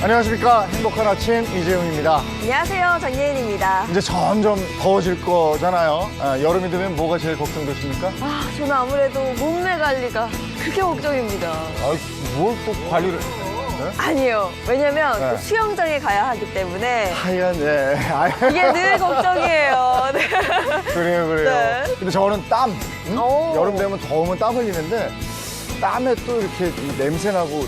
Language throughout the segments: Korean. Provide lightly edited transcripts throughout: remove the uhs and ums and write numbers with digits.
안녕하십니까. 행복한 아침 이재용입니다. 안녕하세요. 정예인입니다. 이제 점점 더워질 거잖아요. 여름이 되면 뭐가 제일 걱정되십니까? 저는 아무래도 몸매 관리가 그게 걱정입니다. 뭘 또 관리를... 네? 아니에요. 왜냐면 네. 또 수영장에 가야 하기 때문에 하얀, 예. 이게 늘 걱정이에요. 네. 그래요. 네. 근데 저는 땀. 오. 여름 되면 더우면 땀 흘리는데 땀에 또 이렇게 냄새 나고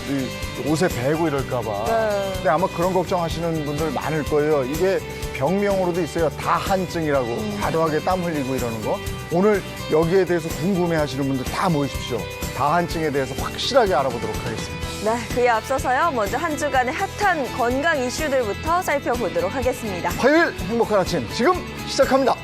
옷에 배고 이럴까봐. 네. 근데 아마 그런 걱정하시는 분들 많을 거예요. 이게 병명으로도 있어요. 다한증이라고. 과도하게 땀 흘리고 이러는 거. 오늘 여기에 대해서 궁금해하시는 분들 다 모이십시오. 다한증에 대해서 확실하게 알아보도록 하겠습니다. 네, 그에 앞서서요. 먼저 한 주간의 핫한 건강 이슈들부터 살펴보도록 하겠습니다. 화요일 행복한 아침 지금 시작합니다.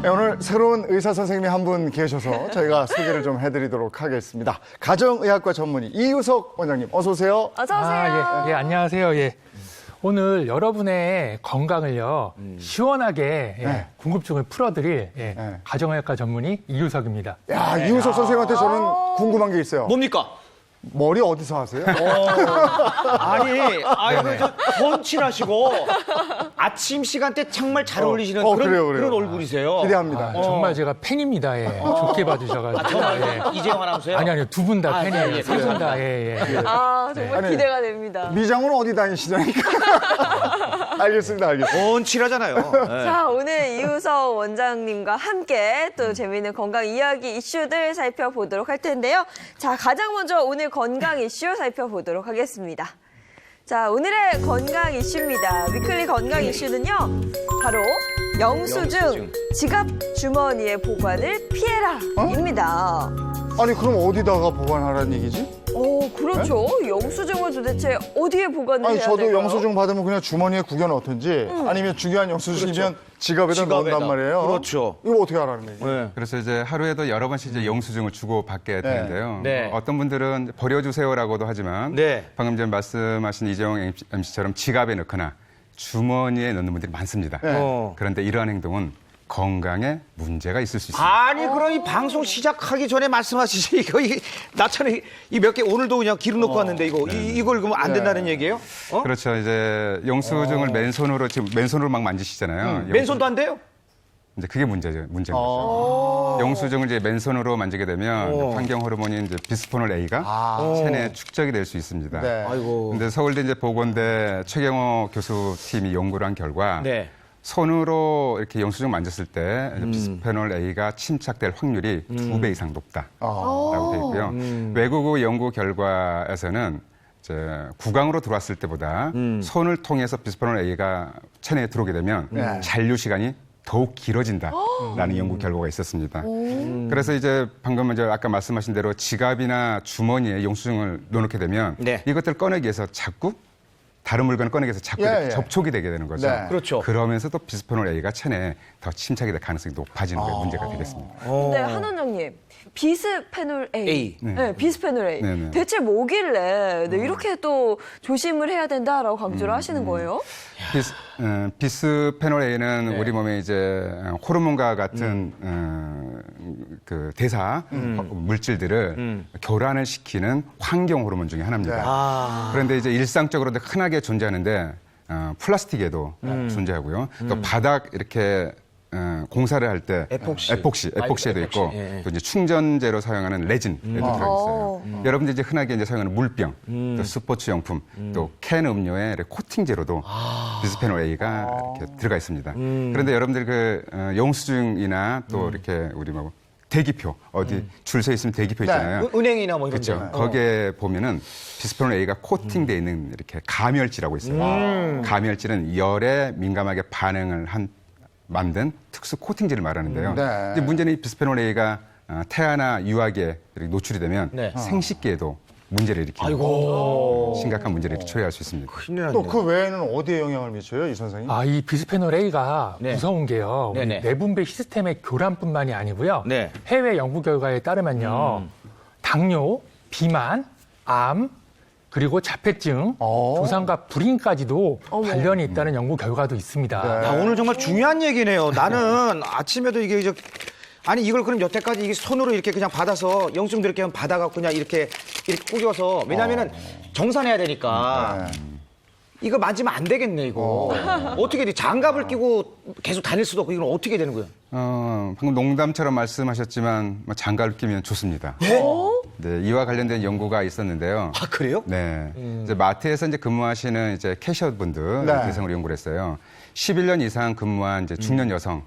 네, 오늘 새로운 의사 선생님이 한 분 계셔서 저희가 소개를 좀 해드리도록 하겠습니다. 가정의학과 전문의 이유석 원장님, 어서 오세요. 어서 오세요. 예, 안녕하세요. 예. 오늘 여러분의 건강을요, 시원하게 네. 궁금증을 풀어드릴 네. 가정의학과 전문의 이유석입니다. 야, 이유석 선생님한테 저는 궁금한 게 있어요. 뭡니까? 머리 어디서 하세요? 아니, 저 번칠하시고 아침 시간대 정말 잘 어울리시는 그래요. 그런 얼굴이세요. 기대합니다. 정말 제가 팬입니다. 예. 좋게 봐주셔가지고. 정말 이재용 아나운서요? 아니요. 두 분 다 팬이에요. 예, 세 분 다. 예. 정말 아니, 기대가 됩니다. 미장은 어디 다니시냐니까. 알겠습니다. 번칠하잖아요. 네. 자, 오늘 이우석 원장님과 함께 또 재미있는 건강 이야기 이슈들 살펴보도록 할 텐데요. 자, 가장 먼저 오늘 건강 이슈 살펴보도록 하겠습니다. 자, 오늘의 건강 이슈입니다. 위클리 건강 이슈는요, 바로 영수증, 지갑 주머니의 보관을 피해라입니다. 아니, 그럼 어디다가 보관하라는 얘기지? 그렇죠. 영수증을 도대체 어디에 보관을 아니, 해야 저도 될까요? 영수증 받으면 그냥 주머니에 구겨 넣든지 아니면 중요한 영수증이면 지갑에다 지갑에다. 넣는단 말이에요. 그렇죠. 이거 어떻게 하라는 얘기예요? 네. 그래서 이제 하루에도 여러 번씩 이제 영수증을 주고 받게 되는데요. 네. 어떤 분들은 버려주세요라고도 하지만 네. 방금 전 말씀하신 이재용 MC처럼 지갑에 넣거나 주머니에 넣는 분들이 많습니다. 네. 그런데 이러한 행동은 건강에 문제가 있을 수 있습니다. 아니, 그럼 이 방송 시작하기 전에 말씀하시지. 나처럼 이 몇 개 오늘도 그냥 기름 넣고 왔는데 이걸 그러면 안 된다는 얘기예요? 그렇죠. 이제 영수증을 맨손으로 지금 맨손으로 막 만지시잖아요. 맨손도 안 돼요? 이제 그게 문제인 거죠. 영수증을 이제 맨손으로 만지게 되면 환경 호르몬인 이제 비스포놀 A가 체내에 축적이 될 수 있습니다. 네. 아이고. 근데 서울대 이제 보건대 최경호 교수팀이 연구를 한 결과 네. 손으로 이렇게 영수증 만졌을 때 비스페놀 A가 침착될 확률이 2배 이상 높다라고 되어 있고요. 외국 연구 결과에서는 이제 구강으로 들어왔을 때보다 손을 통해서 비스페놀 A가 체내에 들어오게 되면 잔류 시간이 더욱 길어진다라는 연구 결과가 있었습니다. 그래서 이제 방금 이제 아까 말씀하신 대로 지갑이나 주머니에 영수증을 넣어놓게 되면 네. 이것들을 꺼내기 위해서 자꾸 다른 물건을 꺼내기 위해서 자꾸 예, 예. 접촉이 되게 되는 거죠. 네. 그렇죠. 그러면서 또 비스페놀 A가 체내에 더 침착이 될 가능성이 높아지는 게 문제가 되겠습니다. 근데 한 원장님, 비스페놀 A. 네. 비스페놀 A. 네, 네. 대체 뭐길래 이렇게 또 조심을 해야 된다라고 강조를 하시는 거예요? 비스페놀 A는 우리 몸에 이제 호르몬과 같은 그 대사 물질들을 교란을 시키는 환경 호르몬 중에 하나입니다. 그런데 이제 일상적으로 흔하게 존재하는데 플라스틱에도 존재하고요. 또 바닥 이렇게 공사를 할 때 에폭시에도 있고 또 이제 충전재로 사용하는 레진에도 들어있어요. 여러분들이 이제 흔하게 이제 사용하는 물병, 또 스포츠 용품, 또 캔 음료에 비스페놀 A가 이렇게 들어가 있습니다. 그런데 여러분들 그 영수증이나 또 이렇게 우리 뭐 대기표 어디 줄 서 있으면 대기표 있잖아요. 은행이나 뭐 이런 데. 그렇죠. 거기에 보면은 비스페놀 A가 코팅되어 있는 이렇게 가멸지라고 있어요. 가멸지는 열에 민감하게 반응을 만든 특수 코팅제를 말하는데요. 네. 이제 문제는 이 비스페놀 A가 태아나 유아기에 이렇게 노출이 되면 네. 생식기에도 문제를 일으키는 심각한 문제를 초래할 수 있습니다. 큰일 났네. 또 그 외에는 어디에 영향을 미쳐요, 이 선생님? 이 비스페놀 A가 네. 무서운 게요. 우리 네네. 내분비 시스템의 교란뿐만이 아니고요. 네. 해외 연구 결과에 따르면요. 당뇨, 비만, 암, 그리고 자폐증, 조상과 불임까지도 관련이 있다는 연구 결과도 있습니다. 야, 오늘 정말 중요한 얘기네요. 나는 아침에도 아니 이걸 그럼 여태까지 이게 손으로 이렇게 그냥 받아서 영수증 이렇게 받아갖고 그냥 이렇게 꾸겨서 왜냐면은 정산해야 되니까 이거 만지면 안 되겠네 이거. 어떻게 돼? 장갑을 끼고 계속 다닐 수도 없고 이건 어떻게 되는 거예요? 방금 농담처럼 말씀하셨지만 장갑을 끼면 좋습니다. 네, 이와 관련된 연구가 있었는데요. 아 그래요? 네. 이제 마트에서 이제 근무하시는 이제 캐셔분들 네. 대상으로 연구를 했어요. 11년 이상 근무한 이제 중년 여성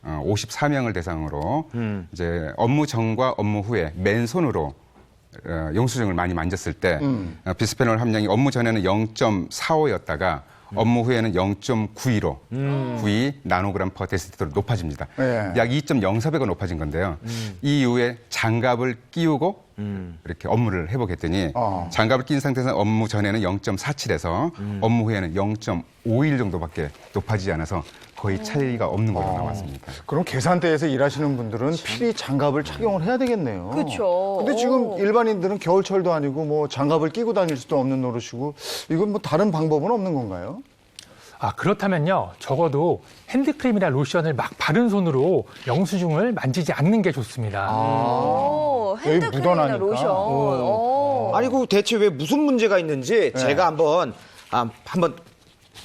54명을 대상으로 이제 업무 전과 업무 후에 맨손으로 영수증을 많이 만졌을 때 비스페놀 함량이 업무 전에는 0.45였다가 업무 후에는 0.92로 92 나노그램 퍼 데시리터로 높아집니다. 네. 약 2.04배가 높아진 건데요. 이 이후에 장갑을 끼우고 이렇게 업무를 해보겠더니 장갑을 낀 상태에서 업무 전에는 0.47에서 업무 후에는 0.51 정도밖에 높아지지 않아서 거의 차이가 없는 걸로 나왔습니다. 그럼 계산대에서 일하시는 분들은 필히 장갑을 착용을 해야 되겠네요. 그쵸. 근데 지금 일반인들은 겨울철도 아니고 뭐 장갑을 끼고 다닐 수도 없는 노릇이고 이건 뭐 다른 방법은 없는 건가요? 그렇다면요. 적어도 핸드크림이나 로션을 막 바른 손으로 영수증을 만지지 않는 게 좋습니다. 핸드크림이나 묻어나니까. 로션. 아니 그 대체 왜 무슨 문제가 있는지 제가 한번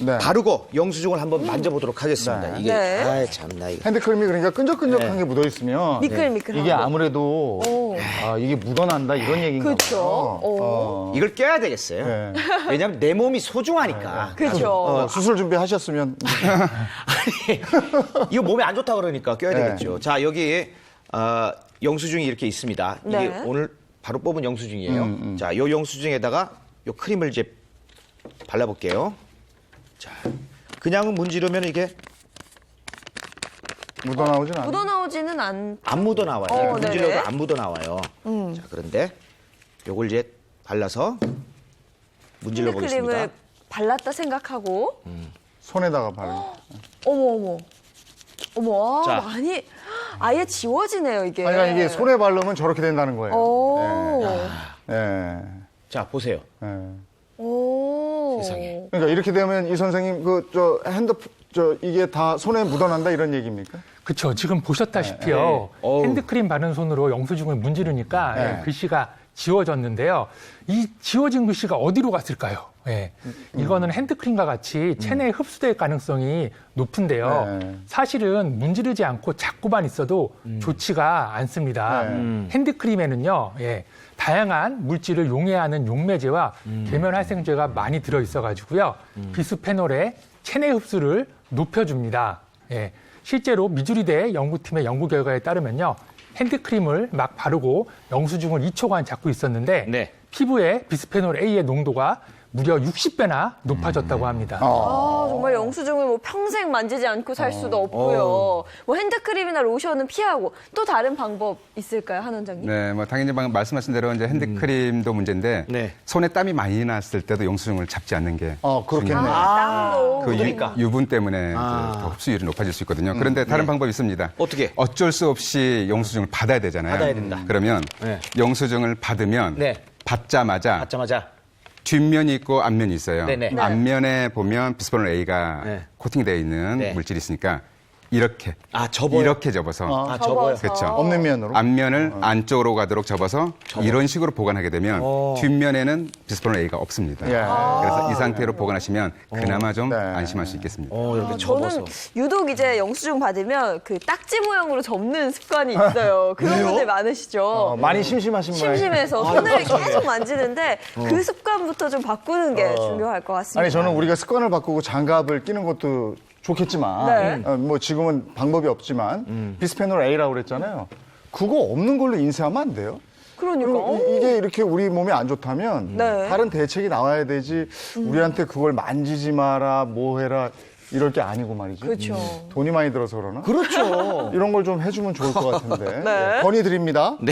네. 바르고 영수증을 한번 만져보도록 하겠습니다. 네. 이게 네. 아이 참나 이거. 핸드크림이 그러니까 끈적끈적한 게 묻어 있으면 미끌미끌하고. 이게 아무래도 이게 묻어난다 이런 얘기인가 그쵸. 봐요. 이걸 껴야 되겠어요. 네. 왜냐하면 내 몸이 소중하니까. 그렇죠. 수술 준비하셨으면 아니, 이거 몸에 안 좋다 그러니까 껴야 네. 되겠죠. 자 여기 영수증이 이렇게 있습니다. 이게 네. 오늘 바로 뽑은 영수증이에요. 자, 요 영수증에다가 요 크림을 이제 발라볼게요. 자, 그냥은 문지르면 이게 묻어나오진 않아요. 묻어나오지는 않. 안 묻어 나와요. 네네. 문질러도 안 묻어 나와요. 자, 그런데 요걸 이제 발라서 문질러 핸드크림을 보겠습니다. 발랐다 생각하고. 손에다가 바르는. 어머. 자. 많이 아예 지워지네요 이게. 그러니까 이게 손에 바르면 저렇게 된다는 거예요. 오. 예. 자, 보세요. 예. 오. 세상에. 그러니까 이렇게 되면 이 선생님 이게 다 손에 묻어난다 이런 얘기입니까? 그렇죠. 지금 보셨다시피요. 어우. 핸드크림 바른 손으로 영수증을 문지르니까 네. 글씨가 지워졌는데요. 이 지워진 글씨가 어디로 갔을까요? 예. 이거는 핸드크림과 같이 체내에 흡수될 가능성이 높은데요. 네. 사실은 문지르지 않고 잡고만 있어도 좋지가 않습니다. 핸드크림에는요, 다양한 물질을 용해하는 용매제와 계면활성제가 많이 들어있어가지고요. 비스페놀의 체내 흡수를 높여줍니다. 예. 실제로 미주리대 연구팀의 연구 결과에 따르면요. 핸드크림을 막 바르고 영수증을 2초간 잡고 있었는데 네. 피부에 비스페놀 A의 농도가 무려 60배나 높아졌다고 합니다. 정말 영수증을 뭐 평생 만지지 않고 살 수도 없고요. 뭐 핸드크림이나 로션은 피하고 또 다른 방법 있을까요, 한 원장님? 네, 뭐 당연히 방금 말씀하신 대로 이제 핸드크림도 문제인데 네. 손에 땀이 많이 났을 때도 영수증을 잡지 않는 게 그렇겠네. 땀도. 그 묻으니까. 유분 때문에 이제 더 흡수율이 높아질 수 있거든요. 그런데 다른 방법이 있습니다. 어떻게? 어쩔 수 없이 영수증을 받아야 되잖아요. 받아야 된다. 그러면 네. 영수증을 받으면 네. 받자마자 받자마자 뒷면이 있고 앞면이 있어요. 네네. 네. 앞면에 보면 비스페놀 A가 네. 코팅되어 있는 네. 물질이 있으니까 이렇게 접어요? 이렇게 접어서 접어요. 그렇죠. 없는 면으로. 앞면을 안쪽으로 가도록 접어서 이런 식으로 보관하게 되면 뒷면에는 비스페놀 A가 없습니다. 예. 그래서 이 상태로 보관하시면 그나마 좀 네. 안심할 수 있겠습니다. 이렇게 접어서. 저는 유독 이제 영수증 받으면 그 딱지 모양으로 접는 습관이 있어요. 그런 분들 많으시죠. 많이 심심하신 모양이에요. 심심해서 손을 계속 만지는데 그 습관부터 좀 바꾸는 게 중요할 것 같습니다. 아니 저는 우리가 습관을 바꾸고 장갑을 끼는 것도 좋겠지만 네. 뭐 지금은 방법이 없지만 비스페놀 A라고 그랬잖아요. 그거 없는 걸로 인쇄하면 안 돼요? 그러니까. 그럼 이게 이렇게 우리 몸에 안 좋다면 네. 다른 대책이 나와야 되지. 우리한테 그걸 만지지 마라, 뭐 해라. 이럴 게 아니고 말이죠. 그렇죠. 돈이 많이 들어서 그러나? 그렇죠. 이런 걸 좀 해주면 좋을 것 같은데. 네. 건의드립니다. 네.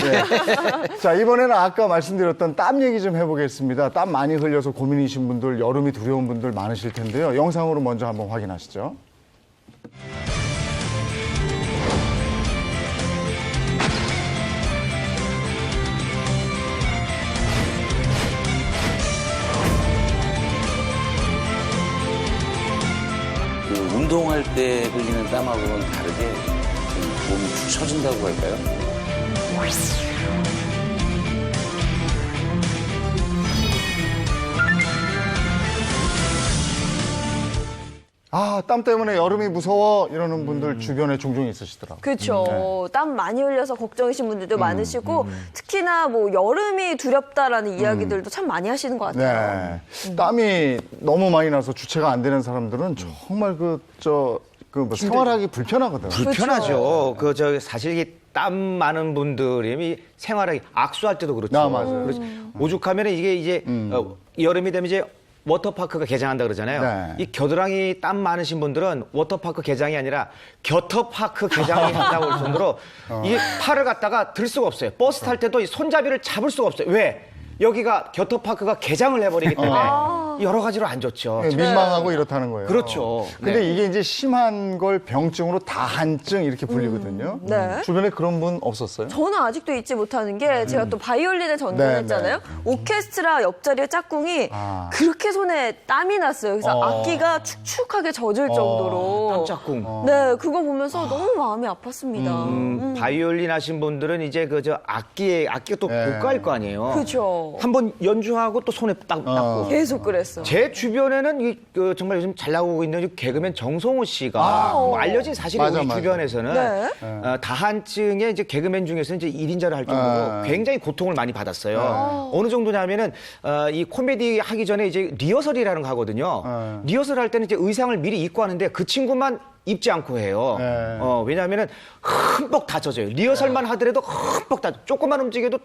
자, 이번에는 아까 말씀드렸던 땀 얘기 좀 해보겠습니다. 땀 많이 흘려서 고민이신 분들, 여름이 두려운 분들 많으실 텐데요. 영상으로 먼저 한번 확인하시죠. 그 운동할 때 흘리는 땀하고는 다르게 좀 몸이 축 처진다고 할까요? 아, 땀 때문에 여름이 무서워 이러는 분들 주변에 종종 있으시더라고요. 그렇죠. 땀 많이 흘려서 걱정이신 분들도 많으시고 특히나 뭐 여름이 두렵다라는 이야기들도 참 많이 하시는 것 같아요. 네. 땀이 너무 많이 나서 주체가 안 되는 사람들은 정말 뭐 생활하기 불편하거든요. 불편하죠. 사실 이게 땀 많은 분들이 생활하기 악수할 때도 그렇죠. 아, 맞아요. 그렇죠. 오죽하면 이게 이제 여름이 되면 이제 워터파크가 개장한다 그러잖아요. 네. 이 겨드랑이 땀 많으신 분들은 워터파크 개장이 아니라 겨터파크 개장이 한다고 할 정도로 이게 팔을 갖다가 들 수가 없어요. 버스 탈 때도 이 손잡이를 잡을 수가 없어요. 왜? 여기가 겨터파크가 개장을 해버리기 때문에 여러 가지로 안 좋죠. 네, 민망하고 이렇다는 거예요. 그렇죠. 근데 네. 이게 이제 심한 걸 병증으로 다한증 이렇게 불리거든요. 네. 주변에 그런 분 없었어요? 저는 아직도 잊지 못하는 게 제가 또 바이올린을 전공했잖아요. 오케스트라 옆자리에 짝꿍이 아. 그렇게 손에 땀이 났어요. 그래서 악기가 축축하게 젖을 정도로. 땀짝꿍. 네, 그거 보면서 너무 마음이 아팠습니다. 바이올린 하신 분들은 이제 악기가 또 네. 고가일 거 아니에요. 그렇죠. 한번 연주하고 또 손에 딱 닦고. 계속 그랬어. 제 주변에는 정말 요즘 잘 나오고 있는 이 개그맨 정성호 씨가 뭐 알려진 사실이에요. 맞아, 우리 맞아. 주변에서는 네. 다한증의 이제 개그맨 중에서는 이제 1인자를 할 정도로 굉장히 고통을 많이 받았어요. 어느 정도냐면은 이 코미디 하기 전에 이제 리허설이라는 거 하거든요. 리허설 할 때는 이제 의상을 미리 입고 하는데 그 친구만 입지 않고 해요. 네. 왜냐하면은 흠뻑 다 젖어요. 리허설만 하더라도 흠뻑 다 조금만 움직여도 다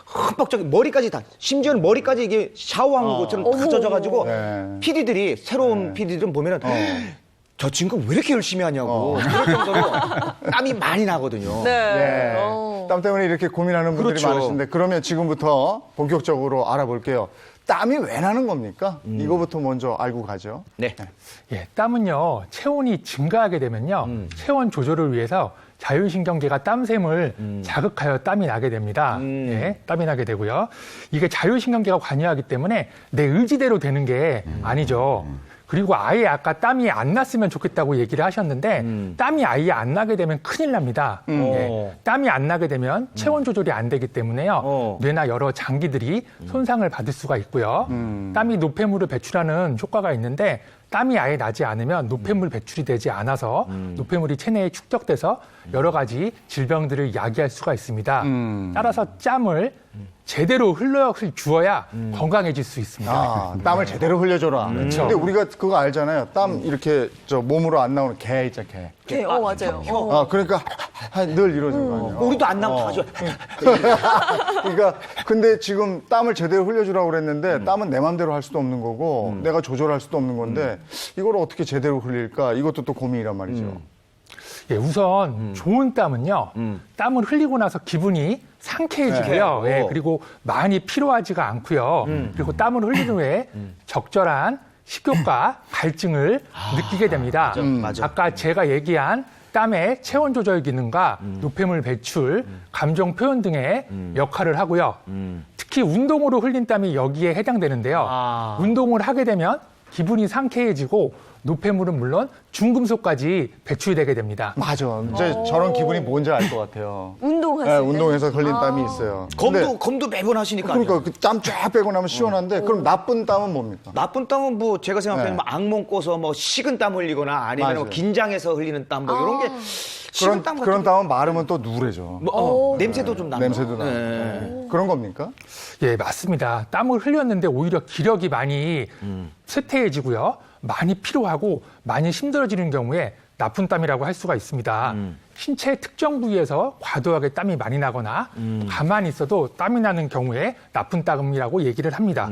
흠뻑 저기 머리까지 다 심지어는 머리까지 이게 샤워한 것처럼 다 젖어가지고 네. PD들이 새로운 PD들은 보면은 저 친구 왜 이렇게 열심히 하냐고 그럴 정도로 땀이 많이 나거든요. 네. 예. 땀 때문에 이렇게 고민하는 분들이 그렇죠. 많으신데 그러면 지금부터 본격적으로 알아볼게요. 땀이 왜 나는 겁니까? 이거부터 먼저 알고 가죠. 네. 예, 땀은요, 체온이 증가하게 되면요, 체온 조절을 위해서 자율신경계가 땀샘을 자극하여 땀이 나게 됩니다. 예, 땀이 나게 되고요. 이게 자율신경계가 관여하기 때문에 내 의지대로 되는 게 아니죠. 그리고 아예 아까 땀이 안 났으면 좋겠다고 얘기를 하셨는데 땀이 아예 안 나게 되면 큰일 납니다. 예, 땀이 안 나게 되면 체온 조절이 안 되기 때문에요. 뇌나 여러 장기들이 손상을 받을 수가 있고요. 땀이 노폐물을 배출하는 효과가 있는데 땀이 아예 나지 않으면 노폐물 배출이 되지 않아서 노폐물이 체내에 축적돼서 여러 가지 질병들을 야기할 수가 있습니다. 따라서 땀을 제대로 주어야 건강해질 수 있습니다. 아, 땀을 제대로 흘려줘라. 근데 우리가 그거 알잖아요. 땀 이렇게 몸으로 안 나오는 개 있잖아, 개. 네, 맞아요. 아, 그러니까 늘 이러는 거 아니에요. 우리도 안 나면 다 줘. 그러니까 근데 지금 땀을 제대로 흘려주라고 그랬는데 땀은 내 맘대로 할 수도 없는 거고 내가 조절할 수도 없는 건데 이걸 어떻게 제대로 흘릴까? 이것도 또 고민이란 말이죠. 예, 우선 좋은 땀은요, 땀을 흘리고 나서 기분이 상쾌해지고요. 네. 예, 그리고 많이 피로하지가 않고요. 그리고 땀을 흘린 후에 적절한 식욕과 갈증을 느끼게 됩니다. 맞아. 아까 제가 얘기한 땀의 체온 조절 기능과 노폐물 배출, 감정 표현 등의 역할을 하고요. 특히 운동으로 흘린 땀이 여기에 해당되는데요. 운동을 하게 되면 기분이 상쾌해지고 노폐물은 물론 중금속까지 배출되게 됩니다. 맞아. 이제 저런 기분이 뭔지 알 것 같아요. 운동했을 네, 때. 운동해서 걸린 땀이 있어요. 근데 검도 매번 하시니까. 그러니까 땀 쫙 빼고 나면 시원한데 그럼 나쁜 땀은 뭡니까? 나쁜 땀은 뭐 제가 생각하는 네. 뭐 악몽 꿔서 뭐 식은 땀 흘리거나 아니면 뭐 맞아요. 긴장해서 흘리는 땀 뭐 이런 게 식은 땀 같은 그런 땀은 마르면 또 누래져. 뭐, 냄새도 좀 나고. 냄새도 나고. 네. 그런 겁니까? 예, 맞습니다. 땀을 흘렸는데 오히려 기력이 많이 쇠퇴해지고요. 많이 피로하고 많이 힘들어지는 경우에 나쁜 땀이라고 할 수가 있습니다. 신체 특정 부위에서 과도하게 땀이 많이 나거나 가만히 있어도 땀이 나는 경우에 나쁜 땀이라고 얘기를 합니다.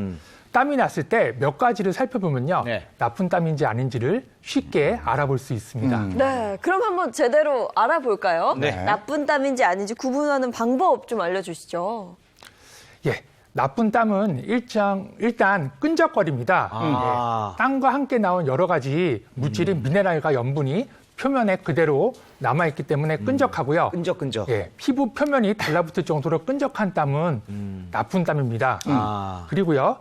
땀이 났을 때 몇 가지를 살펴보면요. 네. 나쁜 땀인지 아닌지를 쉽게 알아볼 수 있습니다. 네, 그럼 한번 제대로 알아볼까요? 네. 나쁜 땀인지 아닌지 구분하는 방법 좀 알려주시죠. 예. 나쁜 땀은 일단 끈적거립니다. 아. 예, 땀과 함께 나온 여러 가지 물질인 미네랄과 염분이 표면에 그대로 남아있기 때문에 끈적하고요. 끈적끈적. 예, 피부 표면이 달라붙을 정도로 끈적한 땀은 나쁜 땀입니다. 아. 그리고요,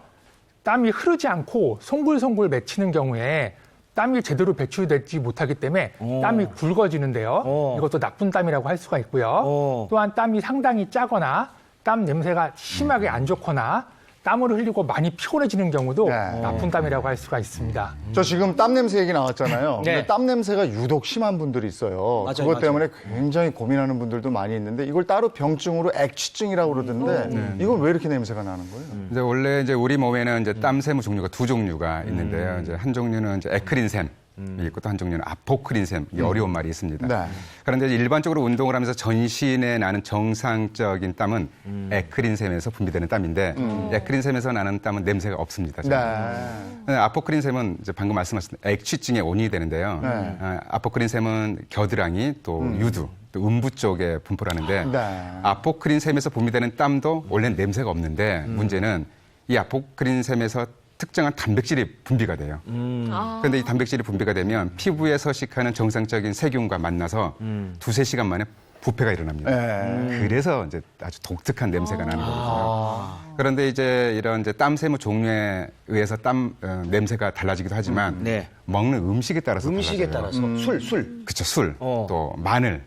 땀이 흐르지 않고 송글송글 맺히는 경우에 땀이 제대로 배출되지 못하기 때문에 땀이 굵어지는데요. 이것도 나쁜 땀이라고 할 수가 있고요. 또한 땀이 상당히 짜거나 땀 냄새가 심하게 안 좋거나 땀을 흘리고 많이 피곤해지는 경우도 네. 나쁜 땀이라고 할 수가 있습니다. 저 지금 땀 냄새 얘기 나왔잖아요. 네. 근데 땀 냄새가 유독 심한 분들이 있어요. 맞아요, 그것 맞아요. 때문에 굉장히 고민하는 분들도 많이 있는데 이걸 따로 병증으로 액취증이라고 그러던데 이건 왜 이렇게 냄새가 나는 거예요? 이제 원래 이제 우리 몸에는 이제 땀 세무 종류가 두 종류가 있는데요. 이제 한 종류는 이제 에크린샘. 있고 또 한 종류는 아포크린샘, 이 어려운 말이 있습니다. 네. 그런데 이제 일반적으로 운동을 하면서 전신에 나는 정상적인 땀은 에크린샘에서 분비되는 땀인데 에크린샘에서 나는 땀은 냄새가 없습니다. 네. 아포크린샘은 이제 방금 말씀하신 액취증의 원인이 되는데요. 네. 아포크린샘은 겨드랑이 또 유두 또 음부 쪽에 분포를 하는데 네. 아포크린샘에서 분비되는 땀도 원래는 냄새가 없는데 문제는 이 아포크린샘에서 특정한 단백질이 분비가 돼요. 그런데 이 단백질이 분비가 되면 피부에 서식하는 정상적인 세균과 만나서 두세 시간 만에 부패가 일어납니다. 네. 그래서 이제 아주 독특한 냄새가 나는 거거든요. 그런데 이제 이런 이제 땀 세무 종류에 의해서 땀 냄새가 달라지기도 하지만 네. 먹는 음식에 따라서 음식에 달라져요. 따라서 술. 그렇죠. 술, 어. 또 마늘,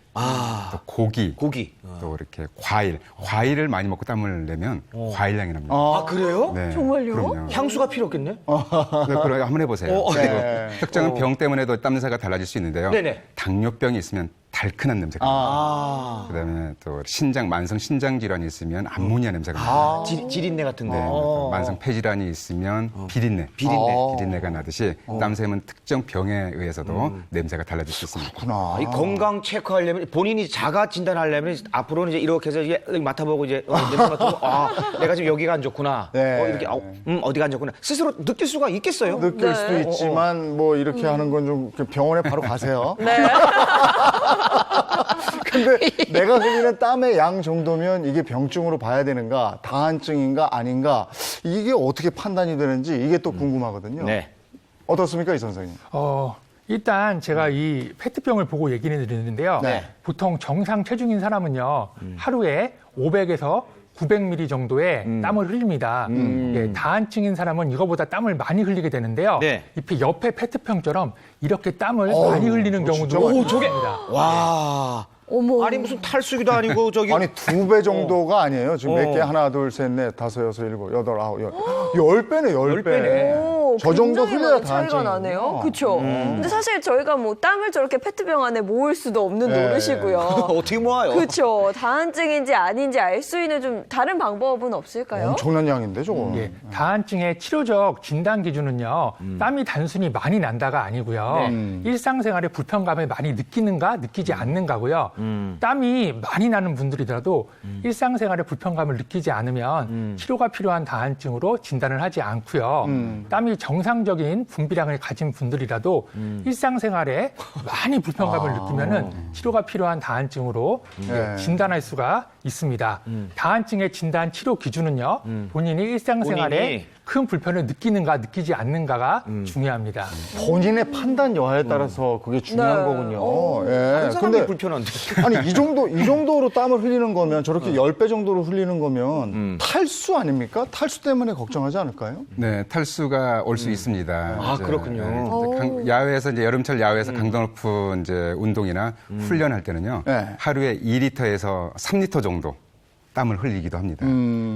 또 고기, 어. 또 이렇게 과일을 많이 먹고 땀을 내면 과일향이 납니다. 아, 그래요? 네, 정말요? 그럼요. 향수가 필요 없겠네? 네, 그럼 한번 해보세요. 어, 그리고 네. 특정한 병 때문에도 땀 냄새가 달라질 수 있는데요. 네네. 당뇨병이 있으면 달큰한 냄새가 납니다. 그다음에 또 만성 신장 질환이 있으면 암모니아 냄새가 납니다. 지린내 같은데. 네, 또 만성 폐질환이 있으면 비린내가 나듯이 땀샘은 특정 병에 의해서도 냄새가 달라질 수 있습니다. 그렇구나. 이 건강 체크하려면 본인이 자가 진단하려면 앞으로는 이제 이렇게 해서 이제 맡아보고 이제 냄새 맡아보고 내가 지금 여기가 안 좋구나. 네. 이렇게 어디가 안 좋구나. 스스로 느낄 수가 있겠어요? 느낄 네. 수도 있지만 뭐 이렇게 하는 건 좀 병원에 바로 가세요. 네. 근데 내가 흘리는 땀의 양 정도면 이게 병증으로 봐야 되는가, 다한증인가 아닌가 이게 어떻게 판단이 되는지 이게 또 궁금하거든요. 네. 어떻습니까, 이 선생님? 일단 제가 이 페트병을 보고 얘기를 드리는데요. 네. 보통 정상 체중인 사람은요, 하루에 500에서 900ml 정도의 땀을 흘립니다. 예, 다한증인 사람은 이거보다 땀을 많이 흘리게 되는데요. 네. 이 옆에 페트병처럼 이렇게 땀을 많이 흘리는 진짜 경우도 많이 있습니다. 와. 어머. 아니 무슨 탈수기도 아니고 저기 아니 2배 정도가 아니에요. 지금 몇 개? 하나, 둘, 셋, 넷, 다섯, 여섯, 일곱, 여덟, 아홉, 10배네, 10배. 오, 저 정도 굉장히 흘려야 많이 차이가 다한증이구나. 나네요. 그렇죠. 근데 사실 저희가 뭐 땀을 저렇게 페트병 안에 모을 수도 없는 네. 노릇이고요. 어떻게 모아요? 그렇죠. 다한증인지 아닌지 알 수 있는 좀 다른 방법은 없을까요? 엄청난 양인데, 저거. 예, 다한증의 치료적 진단 기준은요, 땀이 단순히 많이 난다가 아니고요, 일상생활에 불편감을 많이 느끼는가, 느끼지 않는가고요, 땀이 많이 나는 분들이라도 일상생활에 불편감을 느끼지 않으면 치료가 필요한 다한증으로 진단을 하지 않고요, 땀이 정상적인 분비량을 가진 분들이라도 일상생활에 많이 불편감을 느끼면은 치료가 필요한 다한증으로 네. 진단할 수가 있습니다. 다한증의 진단 치료 기준은요, 본인이 일상생활에 본인이? 큰 불편을 느끼는가 느끼지 않는가가 중요합니다. 본인의 판단 여하에 따라서 그게 중요한 네. 거군요. 예. 다른 사람이 불편한데. 아니, 이 정도로 땀을 흘리는 거면 저렇게 10배 정도로 흘리는 거면 탈수 아닙니까? 탈수 때문에 걱정하지 않을까요? 네, 탈수가 올 수 있습니다. 아, 이제, 그렇군요. 이제 야외에서 이제 여름철 야외에서 강도 높은 이제 운동이나 훈련할 때는요, 네. 하루에 2리터에서 3리터 정도 땀을 흘리기도 합니다.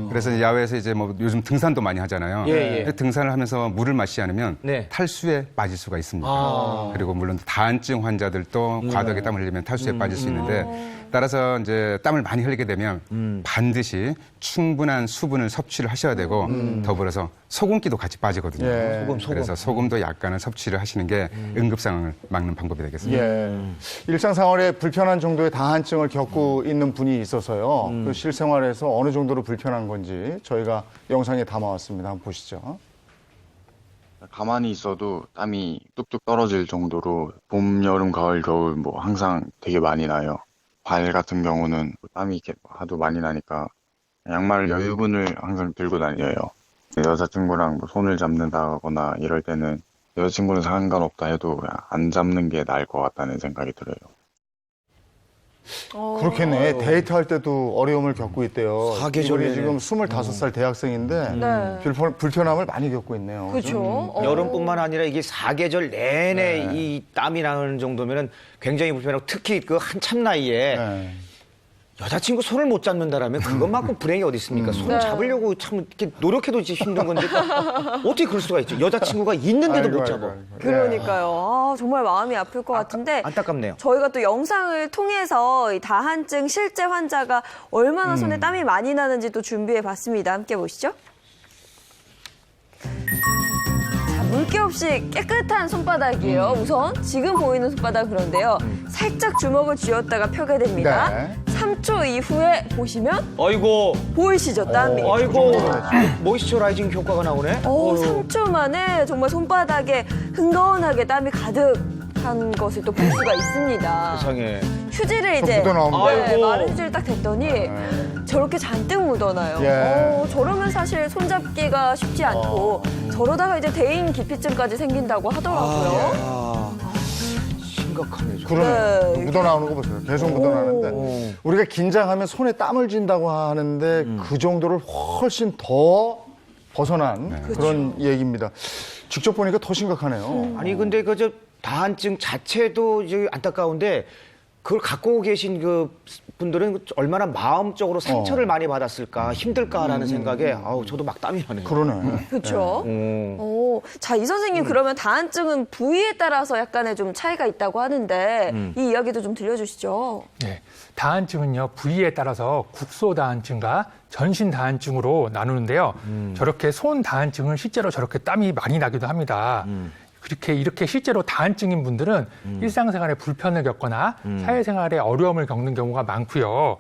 그래서 이제 야외에서 이제 뭐 요즘 등산도 많이 하잖아요. 예, 예. 근데 등산을 하면서 물을 마시지 않으면 네. 탈수에 빠질 수가 있습니다. 아. 그리고 물론 다한증 환자들도 과도하게 땀을 흘리면 탈수에 빠질 수 있는데 따라서 이제 땀을 많이 흘리게 되면 반드시 충분한 수분을 섭취를 하셔야 되고 더불어서 소금기도 같이 빠지거든요. 예. 그래서 소금도 약간은 섭취를 하시는 게 응급 상황을 막는 방법이 되겠습니다. 예. 일상생활에 불편한 정도의 다한증을 겪고 있는 분이 있어서요. 그 실생활에서 어느 정도로 불편한 건지 저희가 영상에 담아왔습니다. 한번 보시죠. 가만히 있어도 땀이 뚝뚝 떨어질 정도로 봄, 여름, 가을, 겨울 뭐 항상 되게 많이 나요. 발 같은 경우는 땀이 이렇게 하도 많이 나니까 양말 여유분을 항상 들고 다녀요. 여자친구랑 뭐 손을 잡는다거나 이럴 때는 여자친구는 상관없다 해도 그냥 안 잡는 게 나을 것 같다는 생각이 들어요. 그렇겠네. 데이트할 때도 어려움을 겪고 있대요. 사계절에. 이분이 지금 25살 대학생인데 네. 불편함을 많이 겪고 있네요. 그렇죠. 여름뿐만 아니라 이게 사계절 내내 이 땀이 나는 정도면은 굉장히 불편하고 특히 그 한참 나이에 네. 여자친구 손을 못 잡는다라면 그것만큼 불행이 어디 있습니까? 손 네. 잡으려고 참 이렇게 노력해도 이제 힘든 건데 어떻게 그럴 수가 있죠? 여자친구가 있는데도 아이고, 못 잡아. 아이고, 아이고. 그러니까요. 아, 정말 마음이 아플 것 같은데 안타깝네요. 저희가 또 영상을 통해서 이 다한증 실제 환자가 얼마나 손에 땀이 많이 나는지 또 준비해 봤습니다. 함께 보시죠. 자, 물기 없이 깨끗한 손바닥이에요. 우선 지금 보이는 손바닥 그런데요. 살짝 주먹을 쥐었다가 펴게 됩니다. 네. 3초 이후에 보시면 아이고, 보이시죠, 땀이. 아이고, 모이스처라이징 효과가 나오네. 오, 어휴. 3초 만에 정말 손바닥에 흥건하게 땀이 가득한 것을 또 볼 수가 있습니다. 세상에. 휴지를 이제 묻어나옵니다. 네, 아이고. 마른 휴지를 딱 댔더니 저렇게 잔뜩 묻어나요. 예. 저러면 사실 손잡기가 쉽지 않고 저러다가 이제 대인 기피증까지 생긴다고 하더라고요. 아, 심각하네. 저. 그러네. 네. 묻어나오는 거 보세요. 계속 묻어나는데 우리가 긴장하면 손에 땀을 쥔다고 하는데 그 정도를 훨씬 더 벗어난 그런 얘기입니다. 직접 보니까 더 심각하네요. 아니 근데 그 저 다한증 자체도 이제 안타까운데 그걸 갖고 계신 그 분들은 얼마나 마음적으로 상처를 많이 받았을까 힘들까라는 생각에 아우 저도 막 땀이 나네요. 그러네. 그렇죠. 음. 오, 자, 이 선생님 그러면 다한증은 부위에 따라서 약간의 좀 차이가 있다고 하는데 이 이야기도 좀 들려주시죠. 네, 다한증은요 부위에 따라서 국소 다한증과 전신 다한증으로 나누는데요. 저렇게 손 다한증은 실제로 저렇게 땀이 많이 나기도 합니다. 이렇게 실제로 다한증인 분들은 일상생활에 불편을 겪거나 사회생활에 어려움을 겪는 경우가 많고요.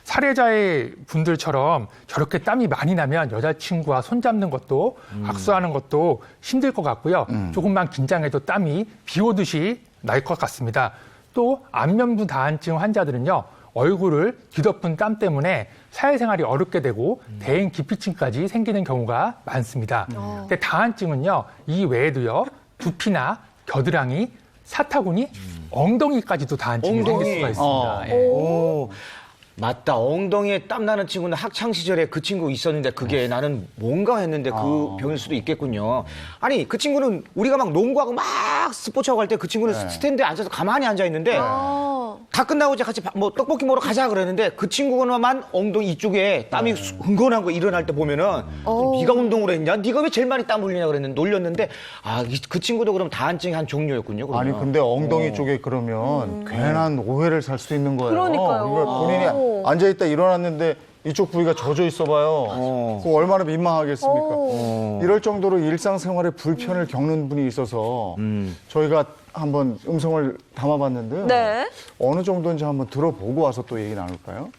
사례자의 분들처럼 저렇게 땀이 많이 나면 여자친구와 손잡는 것도 악수하는 것도 힘들 것 같고요. 조금만 긴장해도 땀이 비 오듯이 날 것 같습니다. 또 안면부 다한증 환자들은요. 얼굴을 뒤덮은 땀 때문에 사회생활이 어렵게 되고 대인 기피증까지 생기는 경우가 많습니다. 근데 다한증은요. 이 외에도요. 두피나 겨드랑이, 사타구니, 엉덩이까지도 다한증이 생길 수가 있습니다. 예. 오, 맞다. 엉덩이에 땀 나는 친구는 학창 시절에 그 친구 있었는데 그게 나는 뭔가 했는데 그 병일 수도 있겠군요. 아니 그 친구는 우리가 막 농구하고 막 스포츠하고 할 때 그 친구는 스탠드에 앉아서 가만히 앉아 있는데 다 끝나고 이제 같이 뭐 떡볶이 먹으러 가자 그랬는데 그 친구만 엉덩이 이쪽에 땀이 흥건한 거 일어날 때 보면은 네가 운동을 했냐? 네가 왜 제일 많이 땀 흘리냐 그랬는데 놀렸는데 아 그 친구도 그럼 다한증의 한 종류였군요. 그러면. 아니 근데 엉덩이 쪽에 그러면 괜한 오해를 살 수도 있는 거예요. 그러니까요. 그러니까 본인이 앉아있다 일어났는데 이쪽 부위가 젖어 있어 봐요. 그거 얼마나 민망하겠습니까? 이럴 정도로 일상생활에 불편을 겪는 분이 있어서 저희가 한번 음성을 담아봤는데요. 네. 어느 정도인지 한번 들어보고 와서 또 얘기 나눌까요?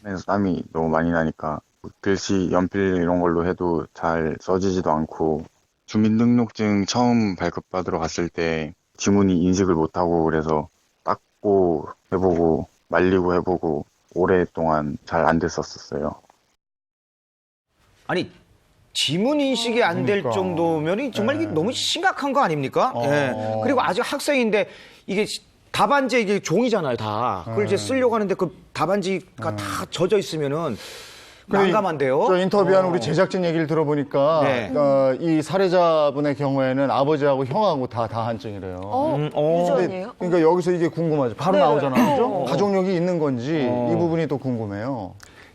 그래서 땀이 너무 많이 나니까 글씨, 연필 이런 걸로 해도 잘 써지지도 않고 주민등록증 처음 발급받으러 갔을 때 지문이 인식을 못하고 그래서 닦고 해보고 말리고 해보고 오랫동안 잘 안 됐었어요. 아니 지문 인식이 안 될 그러니까. 정도면 정말 이게 너무 심각한 거 아닙니까? 예. 그리고 아직 학생인데 이게 답안지 이게 종이잖아요, 다. 그걸 이제 쓰려고 하는데 그 답안지가 다 젖어 있으면은 난감한데요. 저 인터뷰한 우리 제작진 얘기를 들어보니까 네. 이 사례자분의 경우에는 아버지하고 형하고 다 다한증이래요. 유전이에요? 그러니까 여기서 이게 궁금하죠. 바로 네. 나오잖아요. 그죠? 가족력이 있는 건지 이 부분이 또 궁금해요.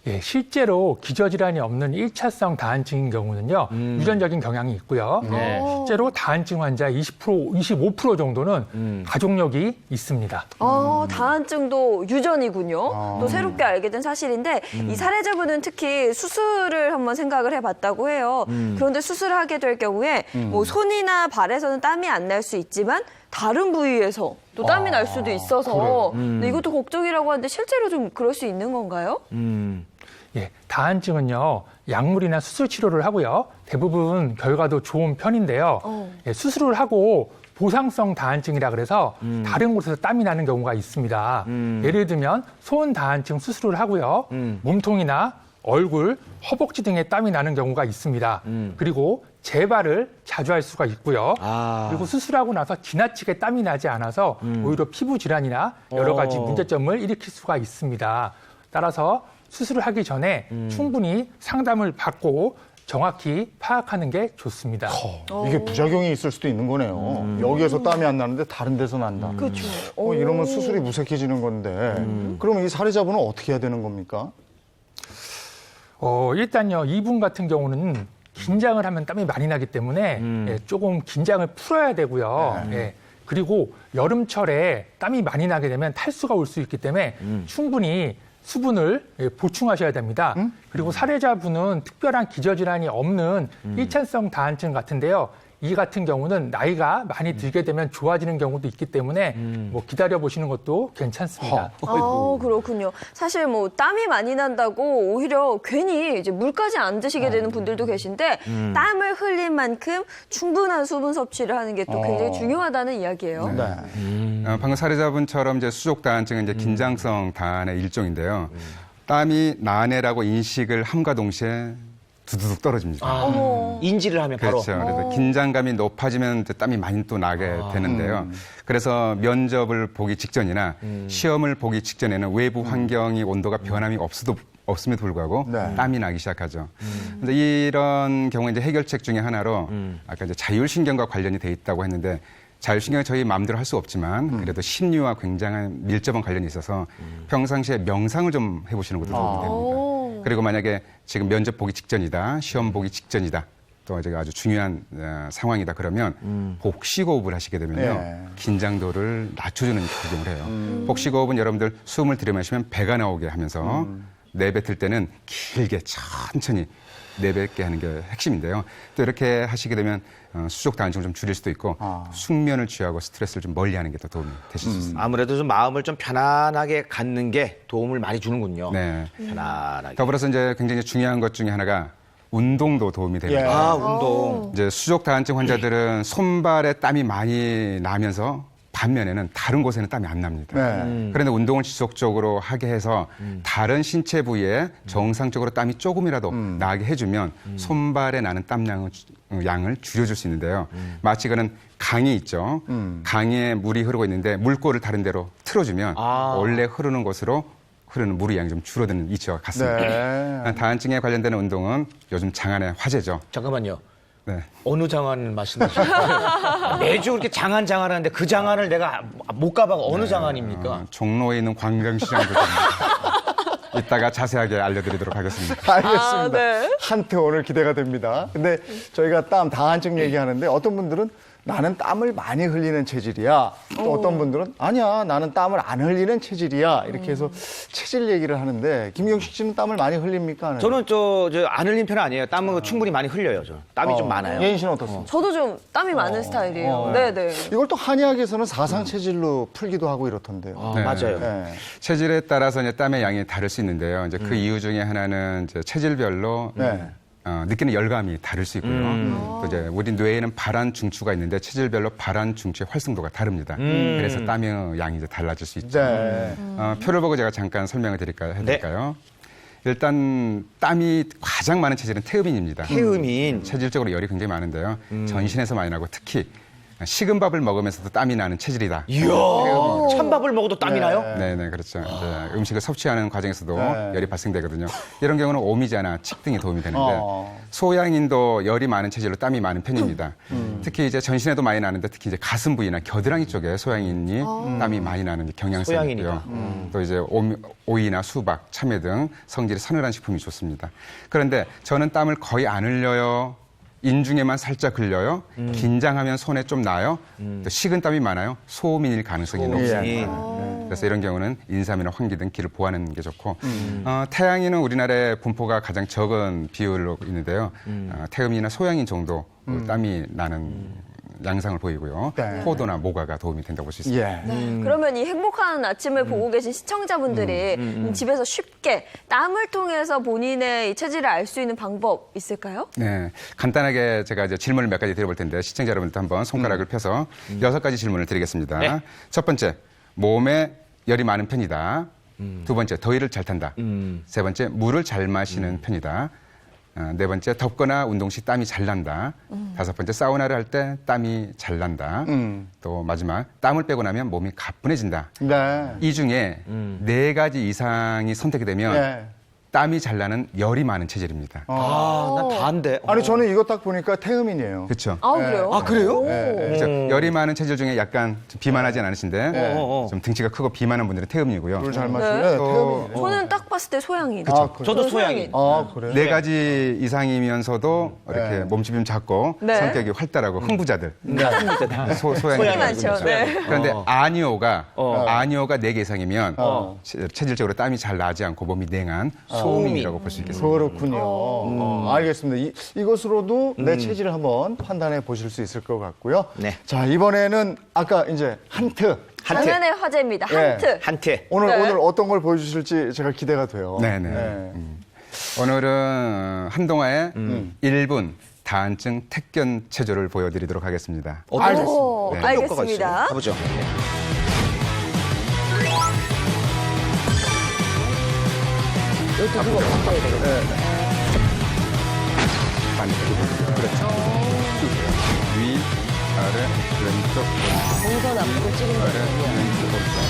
예, 실제로 기저질환이 없는 1차성 다한증인 경우는요, 유전적인 경향이 있고요. 네. 실제로 다한증 환자의 25% 정도는 가족력이 있습니다. 다한증도 유전이군요. 또 새롭게 알게 된 사실인데 이 사례자분은 특히 수술을 한번 생각을 해봤다고 해요. 그런데 수술을 하게 될 경우에 뭐 손이나 발에서는 땀이 안 날 수 있지만 다른 부위에서 또 땀이 날 수도 있어서 근데 이것도 걱정이라고 하는데 실제로 좀 그럴 수 있는 건가요? 예, 다한증은요, 약물이나 수술 치료를 하고요. 대부분 결과도 좋은 편인데요. 예, 수술을 하고 보상성 다한증이라 그래서 다른 곳에서 땀이 나는 경우가 있습니다. 예를 들면 손 다한증 수술을 하고요. 몸통이나 얼굴, 허벅지 등에 땀이 나는 경우가 있습니다. 그리고 재발을 자주 할 수가 있고요. 그리고 수술하고 나서 지나치게 땀이 나지 않아서 오히려 피부 질환이나 여러 가지 문제점을 일으킬 수가 있습니다. 따라서 수술을 하기 전에 충분히 상담을 받고 정확히 파악하는 게 좋습니다. 이게 부작용이 있을 수도 있는 거네요. 여기에서 땀이 안 나는데 다른 데서 난다. 그렇죠. 이러면 수술이 무색해지는 건데 그러면 이 살해자분은 어떻게 해야 되는 겁니까? 일단요, 이분 같은 경우는 긴장을 하면 땀이 많이 나기 때문에 예, 조금 긴장을 풀어야 되고요. 예, 그리고 여름철에 땀이 많이 나게 되면 탈수가 올 수 있기 때문에 충분히 수분을 예, 보충하셔야 됩니다. 그리고 살해자분은 특별한 기저질환이 없는 일찬성 다한증 같은데요. 이 같은 경우는 나이가 많이 들게 되면 좋아지는 경우도 있기 때문에 뭐 기다려 보시는 것도 괜찮습니다. 그렇군요. 사실 뭐 땀이 많이 난다고 오히려 괜히 이제 물까지 안 드시게 되는 분들도 계신데 땀을 흘린 만큼 충분한 수분 섭취를 하는 게 또 굉장히 중요하다는 이야기예요. 네. 방금 살해자분처럼 이제 수족 다한증은 이제 긴장성 다한의 일종인데요. 땀이 나네라고 인식을 함과 동시에 두두둑 떨어집니다. 인지를 하면 바로. 그렇죠. 그래서 긴장감이 높아지면 이제 땀이 많이 또 나게 되는데요. 그래서 면접을 보기 직전이나 시험을 보기 직전에는 외부 환경이 온도가 변함이 없음에도 불구하고 네. 땀이 나기 시작하죠. 근데 이런 경우에 이제 해결책 중에 하나로 아까 이제 자율신경과 관련이 돼 있다고 했는데 자율신경은 저희 마음대로 할 수 없지만 그래도 심리와 굉장한 밀접한 관련이 있어서 평상시에 명상을 좀 해보시는 것도 도움이 됩니다. 그리고 만약에 지금 면접 보기 직전이다, 시험 보기 직전이다, 또 이제 아주 중요한 상황이다 그러면 복식호흡을 하시게 되면요. 네. 긴장도를 낮춰주는 작용을 해요. 복식호흡은 여러분들 숨을 들이마시면 배가 나오게 하면서 내뱉을 때는 길게 천천히 내뱉게 하는 게 핵심인데요. 또 이렇게 하시게 되면 수족 다한증을 좀 줄일 수도 있고 숙면을 취하고 스트레스를 좀 멀리하는 게 더 도움이 되실 수 있습니다. 아무래도 좀 마음을 좀 편안하게 갖는 게 도움을 많이 주는군요. 네. 편안하게. 더불어서 이제 굉장히 중요한 것 중에 하나가 운동도 도움이 됩니다. 예. 운동. 이제 수족 다한증 환자들은 손발에 땀이 많이 나면서 반면에는 다른 곳에는 땀이 안 납니다. 네. 그런데 운동을 지속적으로 하게 해서 다른 신체 부위에 정상적으로 땀이 조금이라도 나게 해주면 손발에 나는 양을 줄여줄 수 있는데요. 마치 그는 강이 있죠. 강에 물이 흐르고 있는데 물꼬를 다른 데로 틀어주면 원래 흐르는 곳으로 흐르는 물의 양이 좀 줄어드는 이치와 같습니다. 네. 다한증에 관련되는 운동은 요즘 장안의 화제죠. 잠깐만요. 네. 어느 장안 말씀하시는 거예요? 매주 이렇게 장안하는데 그 장안을 내가 못 가봐가 어느 장안입니까? 종로에 있는 관광시장도 좀 이따가 자세하게 알려드리도록 하겠습니다. 알겠습니다. 네. 한때 오늘 기대가 됩니다. 근데 저희가 땀 다한증 얘기하는데 어떤 분들은 나는 땀을 많이 흘리는 체질이야. 또 어떤 분들은 아니야, 나는 땀을 안 흘리는 체질이야. 이렇게 해서 체질 얘기를 하는데 김경식 씨는 땀을 많이 흘립니까? 안 흘려요? 저는 안 흘린 편은 아니에요. 땀은 충분히 많이 흘려요. 저는. 땀이 좀 많아요. 예인 씨는 어떻습니까? 저도 좀 땀이 많은 스타일이에요. 네네. 이걸 또 한의학에서는 사상 체질로 풀기도 하고 이렇던데요. 네. 맞아요. 네. 체질에 따라서 이제 땀의 양이 다를 수 있는데요. 이제 그 이유 중에 하나는 이제 체질별로 네. 느끼는 열감이 다를 수 있고요. 또 이제 우리 뇌에는 발한 중추가 있는데 체질별로 발한 중추의 활성도가 다릅니다. 그래서 땀의 양이 이제 달라질 수 있죠. 네. 표를 보고 제가 잠깐 설명을 해드릴까요? 일단 땀이 가장 많은 체질은 태음인입니다. 태음인. 체질적으로 열이 굉장히 많은데요. 전신에서 많이 나고 특히 식은 밥을 먹으면서도 땀이 나는 체질이다. 이야, 찬밥을 먹어도 땀이 나요? 네네, 그렇죠. 이제 음식을 섭취하는 과정에서도 네. 열이 발생되거든요. 이런 경우는 오미자나 칡 등이 도움이 되는데 소양인도 열이 많은 체질로 땀이 많은 편입니다. 특히 이제 전신에도 많이 나는데 특히 이제 가슴 부위나 겨드랑이 쪽에 소양인이 땀이 많이 나는 경향성이 있고요. 또 이제 오이나 수박, 참외 등 성질이 서늘한 식품이 좋습니다. 그런데 저는 땀을 거의 안 흘려요. 인중에만 살짝 흘려요. 긴장하면 손에 좀 나요. 또 식은땀이 많아요. 소음인일 가능성이 높습니다. 그래서 이런 경우는 인삼이나 황기 등 기를 보하는 게 좋고 태양인은 우리나라의 분포가 가장 적은 비율로 있는데요. 태음인이나 소양인 정도 땀이 나는 양상을 보이고요. 네. 포도나 모과가 도움이 된다고 볼 수 있습니다. 예. 그러면 이 행복한 아침을 보고 계신 시청자분들이 집에서 쉽게 땀을 통해서 본인의 이 체질을 알 수 있는 방법 있을까요? 네, 간단하게 제가 이제 질문을 몇 가지 드려볼 텐데 시청자 여러분들도 한번 손가락을 펴서 6가지 질문을 드리겠습니다. 네. 첫 번째, 몸에 열이 많은 편이다. 두 번째, 더위를 잘 탄다. 세 번째, 물을 잘 마시는 편이다. 네 번째, 덥거나 운동 시 땀이 잘 난다. 다섯 번째, 사우나를 할 때 땀이 잘 난다. 또 마지막, 땀을 빼고 나면 몸이 가뿐해진다. 네. 이 중에 네 가지 이상이 선택이 되면 네. 땀이 잘 나는 열이 많은 체질입니다. 난 다인데. 아니 저는 이거 딱 보니까 태음인이에요. 그렇죠. 아, 그래요? 아, 그래요? 그렇죠. 열이 많은 체질 중에 약간 좀 비만하진 않으신데 좀 등치가 크고 비만한 분들은 태음이고요. 물 잘 마시네. 또 태음이네. 저는 딱 봤을 때 소양인. 저도 소양인. 아 그래. 네 가지 이상이면서도 이렇게 네. 몸집이 좀 작고 네. 성격이 활달하고 흥부자들 소양이 소양이 많죠. 네. 그런데 아니오가 네 개 이상이면 체질적으로 땀이 잘 나지 않고 몸이 냉한 소음인이라고 볼 수 있겠습니다. 그렇군요. 알겠습니다. 이것으로도 내 체질을 한번 판단해 보실 수 있을 것 같고요. 네. 자 이번에는 아까 이제 한트. 당연의 화제입니다. 예. 한트. 한테. 오늘 네. 어떤 걸 보여주실지 제가 기대가 돼요. 네네. 오늘은 한동아의 1분 다한증 택견 체조를 보여드리도록 하겠습니다. 오, 네. 알겠습니다. 가보죠. 그렇죠. 위, 아래, 왼쪽, 오른쪽. 동선 앞으로 찍은 아래, 거예요. 왼쪽, 오른쪽.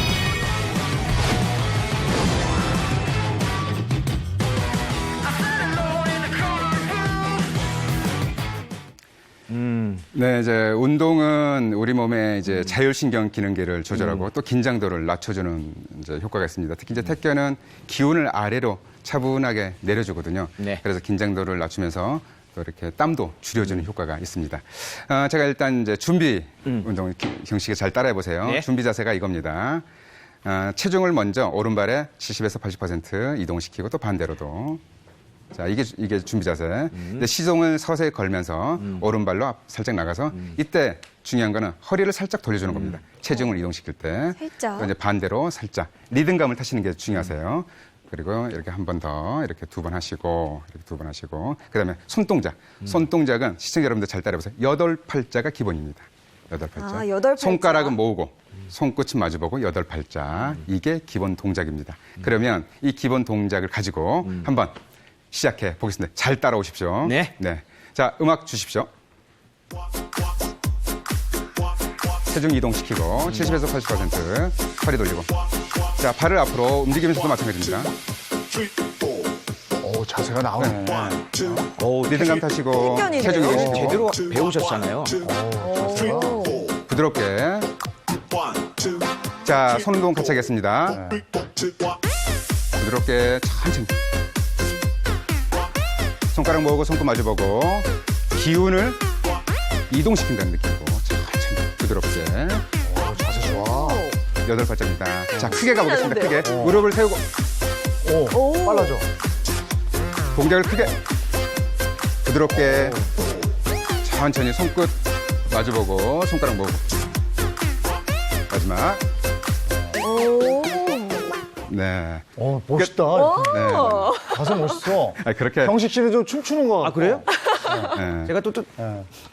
네, 이제 운동은 우리 몸의 이제 자율신경 기능계를 조절하고 또 긴장도를 낮춰주는 이제 효과가 있습니다. 특히 이제 택견은 기운을 아래로 차분하게 내려주거든요. 네. 그래서 긴장도를 낮추면서 또 이렇게 땀도 줄여주는 효과가 있습니다. 제가 일단 이제 준비 운동 형식에 잘 따라해 보세요. 네. 준비 자세가 이겁니다. 체중을 먼저 오른발에 70에서 80% 이동시키고 또 반대로도. 자, 이게 준비 자세. 근데 시동을 서서히 걸면서 오른발로 살짝 나가서 이때 중요한 거는 허리를 살짝 돌려주는 겁니다. 체중을 이동시킬 때. 살짝. 또 이제 반대로 살짝 리듬감을 타시는 게 중요하세요. 그리고 이렇게 한 번 더 이렇게 두 번 하시고 이렇게 두 번 하시고 그다음에 손동작. 손동작은 시청자 여러분들 잘 따라해보세요. 8팔자가 기본입니다. 8팔자. 아, 8팔자. 손가락은 모으고 손끝은 마주보고 8팔자. 이게 기본 동작입니다. 그러면 이 기본 동작을 가지고 한번 시작해 보겠습니다. 잘 따라오십시오. 네. 자, 음악 주십시오. 체중 이동시키고 70에서 80% 허리 돌리고. 자, 발을 앞으로 움직이면서도 마찬가지입니다. 오 자세가 나오네. 리듬감 타시고 택견이네요. 체중 이동시키고 제대로 배우셨잖아요. 부드럽게. 자, 손 운동 같이 하겠습니다. 부드럽게 천천히. 손가락 모으고 손끝 마주보고 기운을 이동시킨다는 느낌으로 천천히 부드럽게. 오, 자세 좋아. 8발자입니다. 자, 크게 가보겠습니다. 크게. 무릎을 세우고 오, 빨라져. 동작을 크게. 부드럽게. 천천히 손끝 마주보고 손가락 모으고. 마지막. 오. 네. 오, 멋있다. 네. 자세 멋있어. 그렇게. 경식 씨는 좀 춤추는 거 같고. 아, 그래요? 네. 제가 또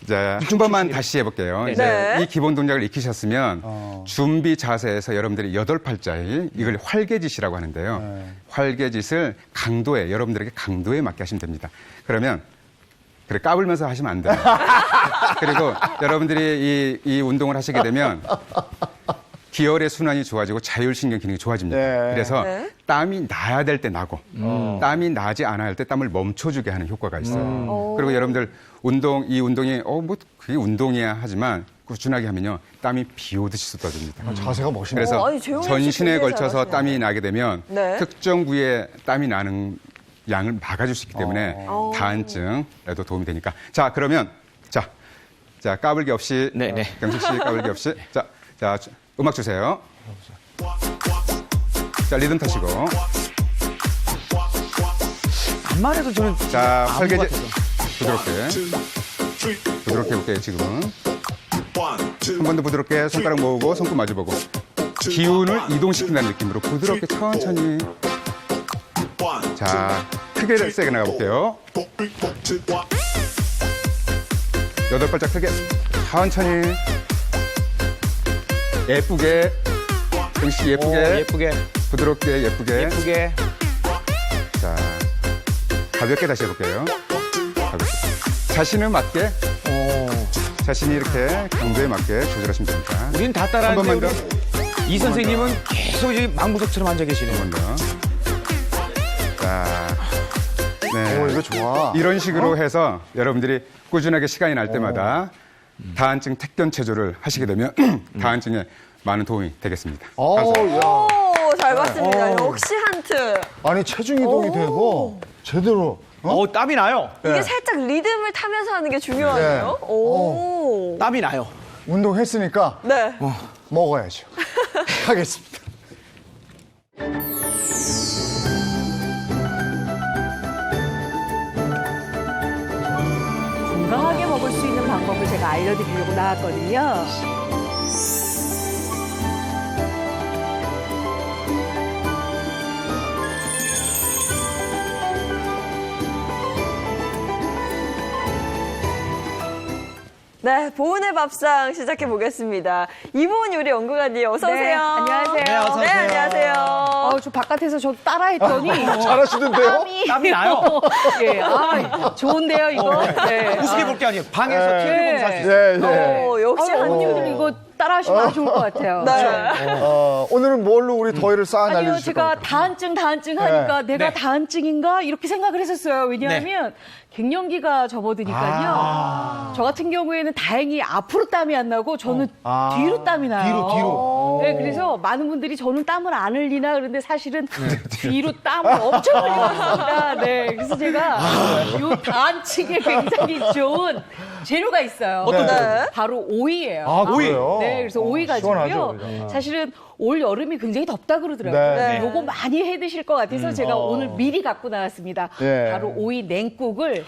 자, 한 번만 다시 해볼게요. 이제 네. 이 기본 동작을 익히셨으면 준비 자세에서 여러분들이 8팔자의 이걸 활개짓이라고 하는데요. 활개짓을 강도에, 여러분들에게 강도에 맞게 하시면 됩니다. 그러면 그래 까불면서 하시면 안 돼요. 그리고 여러분들이 이 운동을 하시게 되면 기혈의 순환이 좋아지고 자율신경 기능이 좋아집니다. 네. 그래서 네. 땀이 나야 될 때 나고 땀이 나지 않아야 할 때 땀을 멈춰주게 하는 효과가 있어요. 그리고 여러분들 이 운동이 뭐 그게 운동이야 하지만 꾸준하게 하면요 땀이 비 오듯이 쏟아집니다. 자세가 멋있네. 그래서 아니, 재용이 씨 전신에 굉장히 걸쳐서 잘하시네요. 땀이 나게 되면 네. 특정 부위에 땀이 나는 양을 막아줄 수 있기 때문에 다한증에도 도움이 되니까. 자, 그러면 자 까불기 없이 네. 경식 씨 까불기 없이 자 음악 주세요. 자, 리듬 타시고. 안만 해도 저는 자, 아무 활개짓 것 같아서. 부드럽게 해볼게요, 지금은. 한 번 더 부드럽게 손가락 모으고 손끝 마주보고 기운을 이동시킨다는 느낌으로 부드럽게 천천히. 자, 크게 세게 나가볼게요. 8발짝 크게 천천히 예쁘게 응씨 예쁘게 예쁘게. 부드럽게 예쁘게 예쁘게. 자 가볍게 다시 해볼게요. 가볍게. 자신을 맞게 자신이 이렇게 강도에 맞게 조절하시면 됩니다. 우린 다 한 따라하는데 번만 더. 우리 이 선생님은 계속 이제 망부석처럼 앉아 계시네요. 한 번 더. 자, 네. 오, 이거 좋아. 이런 식으로 해서 여러분들이 꾸준하게 시간이 날 때마다 다한증 택견 체조를 하시게 되면 다한증에 많은 도움이 되겠습니다. 감사합니다. 야. 오, 잘 봤습니다. 역시 한트. 아니, 체중 이동이 되고, 제대로. 땀이 나요. 이게 살짝 리듬을 타면서 하는 게 중요하네요. 네. 오. 땀이 나요. 운동했으니까 네. 먹어야죠. 하겠습니다. 건강하게 먹을 수 있는 방법을 제가 알려드리려고 나왔거든요. 네, 보은의 밥상 시작해 보겠습니다. 이보은 요리 연구가님 어서 오세요. 네, 안녕하세요. 네, 어서 네, 오세요. 안녕하세요. 저 바깥에서 저 따라했더니 잘하시는데요? 땀이 나요. 예, 좋은데요 이거. 네. 우습게 볼 게 아니에요. 방에서 TV 보면서 할 수 있어요. 예, 예. 오, 역시 한트. 어머님들 이거 따라하시면 아주 좋을 것 같아요. 네. 오늘은 뭘로 우리 더위를 쌓아 아니요, 날려주실 제가 겁니까? 다한증 하니까 내가 네. 다한증인가 이렇게 생각을 했었어요. 왜냐하면 갱년기가 접어드니까요. 저 같은 경우에는 다행히 앞으로 땀이 안 나고 저는 뒤로 땀이 나요. 뒤로. 네, 그래서 많은 분들이 저는 땀을 안 흘리나 그런데 사실은 뒤로 땀을 엄청 흘리고 있습니다. 네, 그래서 제가 요 다한증에 굉장히 좋은 재료가 있어요. 어떤 재료? 바로 오이예요. 그래요? 네, 그래서 오이 가지고요. 시원하죠, 오이가. 사실은 올 여름이 굉장히 덥다 그러더라고요. 네. 네. 요거 많이 해 드실 것 같아서 제가 오늘 미리 갖고 나왔습니다. 예. 바로 오이 냉국을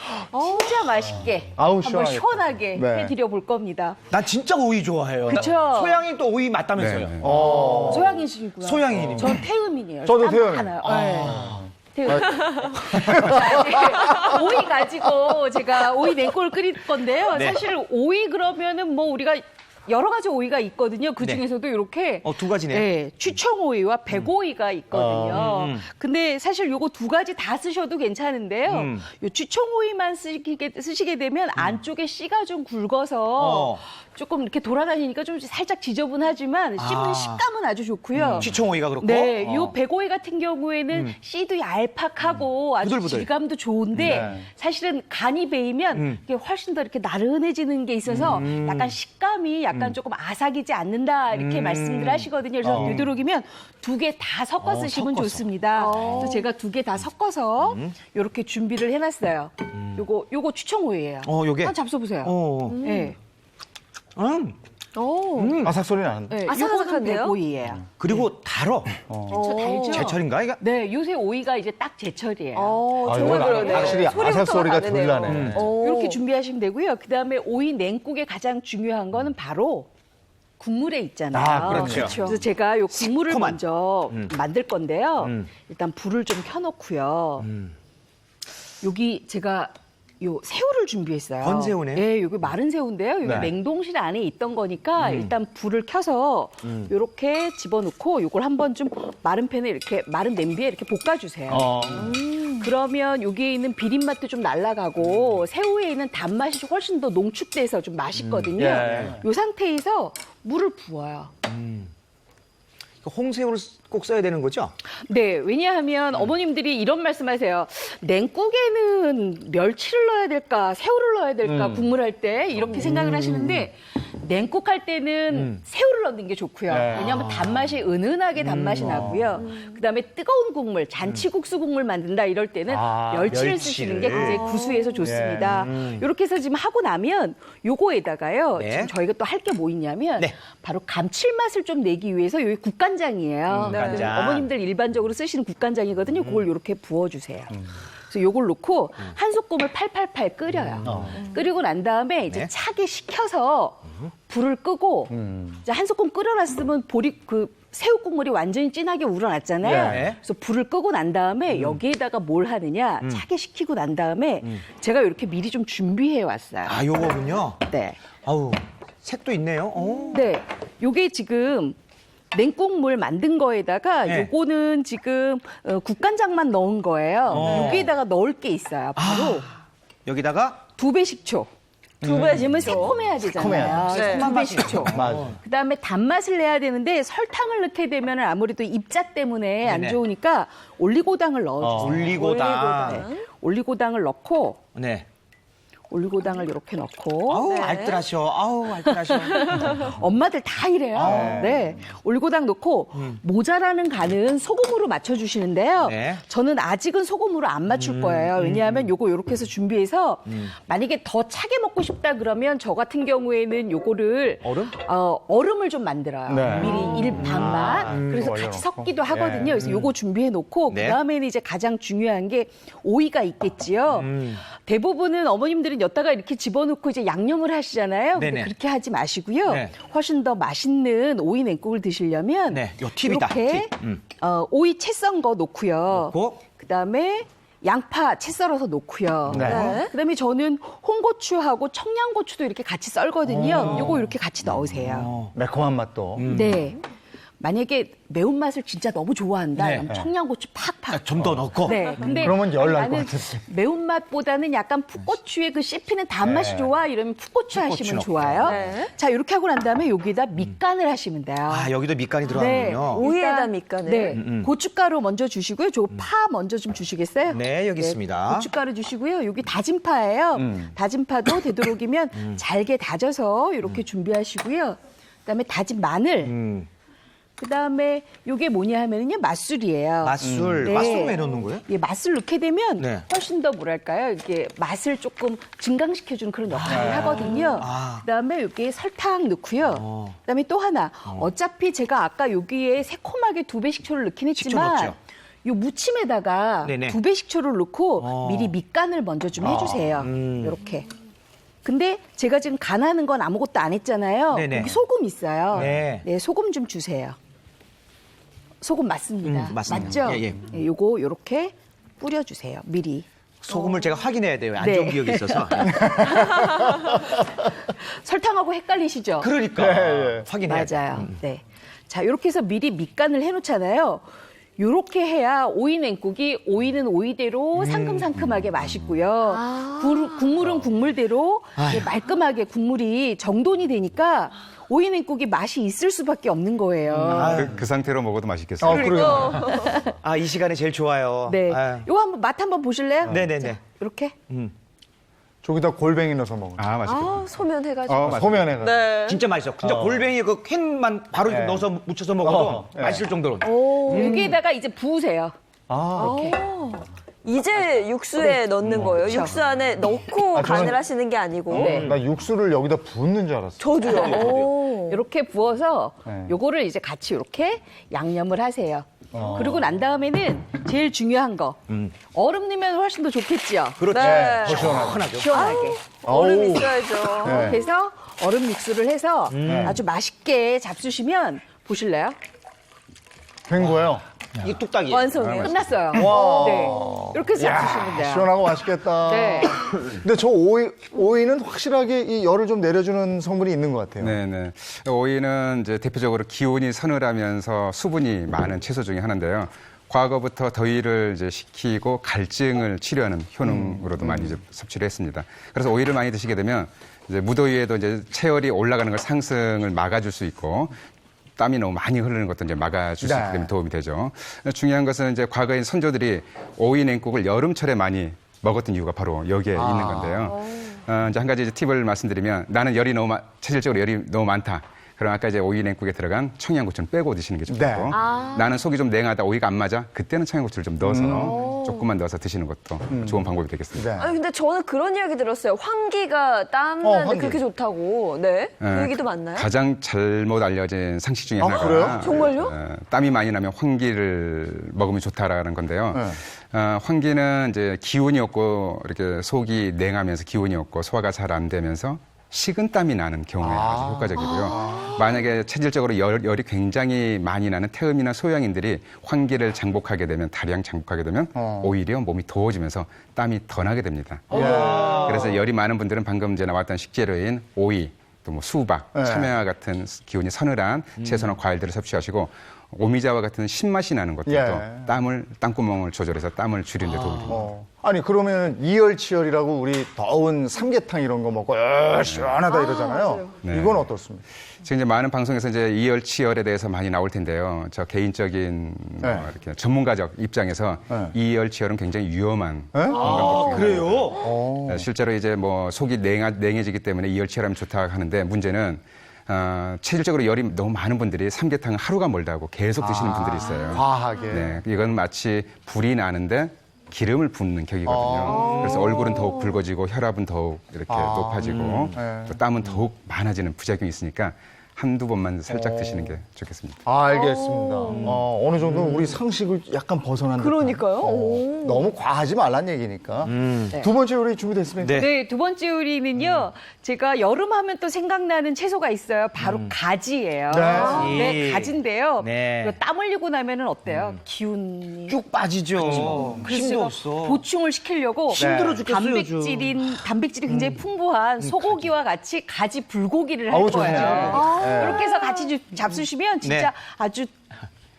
진짜 맛있게 아우, 한번 시원하겠다. 시원하게 네. 해드려 볼 겁니다. 난 진짜 오이 좋아해요. 그쵸? 소양이 또 오이 맞다면서요. 네. 소양이시고요. 소양이님이요. 전 태음인이에요. 저도 땀 태음. 많아요. 네. 태음. 자, 이제 오이 가지고 제가 오이 냉국을 끓일 건데요. 네. 사실 오이 그러면은 뭐 우리가 여러 가지 오이가 있거든요. 그 중에서도 이렇게 두 가지네. 네, 추청 오이와 백오이가 있거든요. 근데 사실 요거 두 가지 다 쓰셔도 괜찮은데요. 요 추청 오이만 쓰시게 되면 안쪽에 씨가 좀 굵어서 조금 이렇게 돌아다니니까 좀 살짝 지저분하지만 씹는 식감은 아주 좋고요. 취청 오이가 그렇고. 네, 요 백오이 같은 경우에는 씨도 얄팍하고 아주 부들부들. 질감도 좋은데 네. 사실은 간이 배이면 이게 훨씬 더 이렇게 나른해지는 게 있어서 약간 식감이 약간 조금 아삭이지 않는다 이렇게 말씀들 하시거든요. 그래서 되도록이면 두 개 다 섞어 쓰시면 좋습니다. 그래서 제가 두 개 다 섞어서 이렇게 준비를 해놨어요. 요거 추청오이예요. 요게? 한번 잡숴보세요. 네. 오. 아삭 소리 나는데. 네, 아삭아삭한데요? 요거는 백오이예요. 그리고 달어. 저 달죠? 제철인가? 이거? 네, 요새 오이가 이제 딱 제철이에요. 정말 그러네요. 확실히 아삭 소리부터가 소리가 다르네요. 덜 나네. 이렇게 준비하시면 되고요. 그다음에 오이 냉국의 가장 중요한 거는 바로 국물에 있잖아요. 그렇죠. 그래서 제가 요 국물을 시커먼. 먼저 만들 건데요. 일단 불을 좀 켜놓고요. 여기 제가 요 새우를 준비했어요. 건새우네. 네, 여기 마른 새우인데요. 여기 네. 냉동실 안에 있던 거니까 일단 불을 켜서 요렇게 집어넣고 요걸 한번 좀 마른 팬에 이렇게 마른 냄비에 이렇게 볶아주세요. 그러면 여기에 있는 비린 맛도 좀 날아가고 새우에 있는 단맛이 훨씬 더 농축돼서 좀 맛있거든요. 예. 요 상태에서 물을 부어요. 홍새우를 꼭 써야 되는 거죠? 네, 왜냐하면 어머님들이 이런 말씀하세요. 냉국에는 멸치를 넣어야 될까, 새우를 넣어야 될까, 국물할 때 이렇게 생각을 하시는데 냉국 할 때는 새우를 넣는 게 좋고요. 왜냐하면 단맛이 은은하게 단맛이 나고요. 그다음에 뜨거운 국물, 잔치국수 국물 만든다 이럴 때는 멸치를 쓰시는 게 굉장히 구수해서 좋습니다. 이렇게 해서 지금 하고 나면 요거에다가요. 네. 지금 저희가 또 할 게 뭐 있냐면 네. 바로 감칠맛을 좀 내기 위해서 여기 국간장이에요. 국간장. 어머님들 일반적으로 쓰시는 국간장이거든요. 그걸 이렇게 부어주세요. 그래서 요걸 넣고 한 소금을 팔팔팔 끓여요. 끓이고 난 다음에 이제 네. 차게 식혀서 불을 끄고 이제 한 소금 끓여놨으면 새우 국물이 완전히 진하게 우러났잖아요. 네. 그래서 불을 끄고 난 다음에 여기에다가 뭘 하느냐 차게 식히고 난 다음에 제가 이렇게 미리 좀 준비해 왔어요. 아, 요거군요. 네. 아우, 색도 있네요. 오. 네. 요게 지금 냉국물 만든 거에다가 네. 요거는 지금 국간장만 넣은 거예요. 여기에다가 넣을 게 있어요. 바로 여기다가 두 배 식초. 두 배. 왜냐면 새콤해야 되잖아요. 네. 두 배 식초. 맞아. 그다음에 단맛을 내야 되는데 설탕을 넣게 되면 아무래도 입자 때문에 안 네네. 좋으니까 올리고당을 넣어주세요. 올리고당. 네. 올리고당을 넣고 네. 올리고당을 이렇게 넣고 아우, 네. 알뜰하셔. 아우, 알뜰하셔. 엄마들 다 이래요. 네. 올리고당 넣고 모자라는 간은 소금으로 맞춰주시는데요. 네. 저는 아직은 소금으로 안 맞출 거예요. 왜냐하면 요거 요렇게 해서 준비해서 만약에 더 차게 먹고 싶다 그러면 저 같은 경우에는 요거를 얼음? 얼음을 좀 만들어요. 네. 미리 반만. 그래서 같이 섞기도 하거든요. 그래서 요거 준비해 놓고 네. 그다음에는 이제 가장 중요한 게 오이가 있겠지요. 대부분은 어머님들은 여기다가 이렇게 집어넣고 이제 양념을 하시잖아요. 근데 네네. 그렇게 하지 마시고요. 네. 훨씬 더 맛있는 오이 냉국을 드시려면 네, 요 팁이다, 이렇게 팁. 오이 채 썬 거 놓고요. 넣고. 그다음에 양파 채 썰어서 놓고요. 네. 그다음에 저는 홍고추하고 청양고추도 이렇게 같이 썰거든요. 요거 이렇게 같이 넣으세요. 매콤한 맛도. 네. 만약에 매운맛을 진짜 너무 좋아한다. 네. 그럼 청양고추 팍팍. 좀 더 넣고. 네. 근데 그러면 열 날 것 나는 같은데. 매운맛보다는 약간 풋고추의 그 씹히는 단맛이 네. 좋아. 이러면 풋고추 하시면 넣고. 좋아요. 네. 자, 이렇게 하고 난 다음에 여기다 밑간을 하시면 돼요. 아, 여기도 밑간이 들어가는군요. 오이에다 일단, 밑간을. 네. 고춧가루 먼저 주시고요. 저 파 먼저 좀 주시겠어요? 네, 여기 있습니다. 고춧가루 주시고요. 여기 다진 파예요. 다진 파도 되도록이면 잘게 다져서 이렇게 준비하시고요. 그다음에 다진 마늘. 그다음에 요게 뭐냐 하면은요 맛술이에요. 맛술. 네. 맛술 왜 넣는 거예요? 예, 맛을 넣게 되면 네. 훨씬 더 뭐랄까요? 이게 맛을 조금 증강시켜주는 그런 역할을 하거든요. 그다음에 여기에 설탕 넣고요. 그다음에 또 하나. 어차피 제가 아까 여기에 새콤하게 두 배 식초를 넣긴 했지만 넣었죠. 요 무침에다가 네네. 두 배 식초를 넣고 미리 밑간을 먼저 좀 해주세요. 이렇게. 근데 제가 지금 간하는 건 아무것도 안 했잖아요. 네네. 여기 소금 있어요. 네. 네, 소금 좀 주세요. 소금 맞습니다. 맞습니다. 맞죠? 예, 예. 네, 요거 요렇게 뿌려주세요. 미리. 소금을 제가 확인해야 돼요. 안 네. 좋은 기억이 있어서. 설탕하고 헷갈리시죠? 그러니까 예. 확인해야 돼요. 맞아요. 네. 자, 이렇게 해서 미리 밑간을 해놓잖아요. 요렇게 해야 오이 냉국이 오이는 오이대로 상큼상큼하게 맛있고요. 국물은 국물대로 말끔하게 국물이 정돈이 되니까 오이 냉국이 맛이 있을 수밖에 없는 거예요. 그 상태로 먹어도 맛있겠어요. 그래요. 아, 이 시간에 제일 좋아요. 네. 아유. 요거 한번 맛 한번 보실래요? 네네네. 이렇게. 저기다 골뱅이 넣어서 먹어요. 아, 맛있겠다. 아, 소면 해가지고. 맞습니다. 소면에. 네. 진짜 맛있어. 진짜 골뱅이 그 캔만 바로 네. 넣어서 묻혀서 먹어도 네. 맛있을 정도로. 여기에다가 이제 부으세요. 이제 육수에 넣는 거예요. 그렇죠. 육수 안에 넣고 아, 저는- 간을 하시는 게 아니고. 네. 나 육수를 여기다 붓는 줄 알았어. 저도요. 오. 이렇게 부어서 네. 요거를 이제 같이 이렇게 양념을 하세요. 그리고 난 다음에는 제일 중요한 거. 얼음 넣으면 훨씬 더 좋겠지요. 그렇죠. 네. 더 시원하죠. 시원하게. 얼음 아우. 있어야죠. 네. 그래서 얼음 육수를 해서 아주 맛있게 잡수시면 보실래요? 된 거예요. 이게 뚝딱이에요. 완성이에요. 끝났어요. 와. 네. 이렇게 해서 잡수시면 돼요. 시원하고 맛있겠다. 네. 근데 저 오이는 확실하게 이 열을 좀 내려주는 성분이 있는 것 같아요. 네네. 오이는 이제 대표적으로 기온이 서늘하면서 수분이 많은 채소 중에 하나인데요. 과거부터 더위를 이제 식히고 갈증을 치료하는 효능으로도 많이 이제 섭취를 했습니다. 그래서 오이를 많이 드시게 되면 이제 무더위에도 이제 체열이 올라가는 걸 상승을 막아줄 수 있고 땀이 너무 많이 흐르는 것도 이제 막아줄 수 있기 때문에 도움이 되죠. 중요한 것은 이제 과거의 선조들이 오이 냉국을 여름철에 많이 먹었던 이유가 바로 여기에 있는 건데요. 이제 한 가지 이제 팁을 말씀드리면 나는 체질적으로 열이 너무 많다. 그럼 아까 이제 오이 냉국에 들어간 청양고추는 빼고 드시는 게 좋고 네. 나는 속이 좀 냉하다 오이가 안 맞아 그때는 청양고추를 좀 넣어서 조금만 넣어서 드시는 것도 좋은 방법이 되겠습니다. 네. 아니 근데 저는 그런 이야기 들었어요. 환기가 땀 나는데 환기. 그렇게 좋다고. 네? 그 얘기도 맞나요? 가장 잘못 알려진 상식 중에 하나가 그래요? 정말요? 땀이 많이 나면 황기를 먹으면 좋다라는 건데요. 네. 황기는 이제 기운이 없고 이렇게 속이 냉하면서 기운이 없고 소화가 잘 안 되면서 식은 땀이 나는 경우에 아주 효과적이고요. 만약에 체질적으로 열이 굉장히 많이 나는 태음이나 소양인들이 환기를 장복하게 되면 다량 장복하게 되면 오히려 몸이 더워지면서 땀이 더 나게 됩니다. 그래서 열이 많은 분들은 방금 전에 나왔던 식재료인 오이, 또 뭐 수박, 참외와 같은 기운이 서늘한 채소나 과일들을 섭취하시고 오미자와 같은 신맛이 나는 것들도 예. 땀구멍을 조절해서 땀을 줄이는 데 도움이 됩니다. 아니 그러면 이열치열이라고 우리 더운 삼계탕 이런 거 먹고 시원하다 이러잖아요. 네. 이건 어떻습니까? 지금 이제 많은 방송에서 이제 이열치열에 대해서 많이 나올 텐데요. 저 개인적인 네. 이렇게 전문가적 입장에서 네. 이열치열은 굉장히 위험한 네? 건강 그래요? 네, 실제로 이제 뭐 속이 냉해지기 때문에 이열치열하면 좋다 하는데 문제는 체질적으로 열이 너무 많은 분들이 삼계탕을 하루가 멀다고 계속 드시는 분들이 있어요. 과하게. 네, 이건 마치 불이 나는데 기름을 붓는 격이거든요. 그래서 얼굴은 더욱 붉어지고 혈압은 더욱 이렇게 높아지고 네. 또 땀은 더욱 많아지는 부작용이 있으니까 한두 번만 살짝 드시는 게 좋겠습니다. 알겠습니다. 어느 정도 우리 상식을 약간 벗어난 듯한. 그러니까요. 오. 너무 과하지 말란 얘기니까. 두 번째 요리 준비됐습니까? 네. 네, 두 번째 요리는요. 제가 여름 하면 또 생각나는 채소가 있어요. 바로 가지예요. 네. 네, 가지인데요. 네. 이거 땀 흘리고 나면은 어때요? 기운이 쭉 빠지죠. 그래서 힘도 제가 없어. 보충을 시키려고 힘들어 죽겠어요, 단백질이 굉장히 풍부한 소고기와 같이 가지 불고기를 할 아우, 거예요. 좋네요. 이렇게 해서 같이 잡수시면 진짜 네. 아주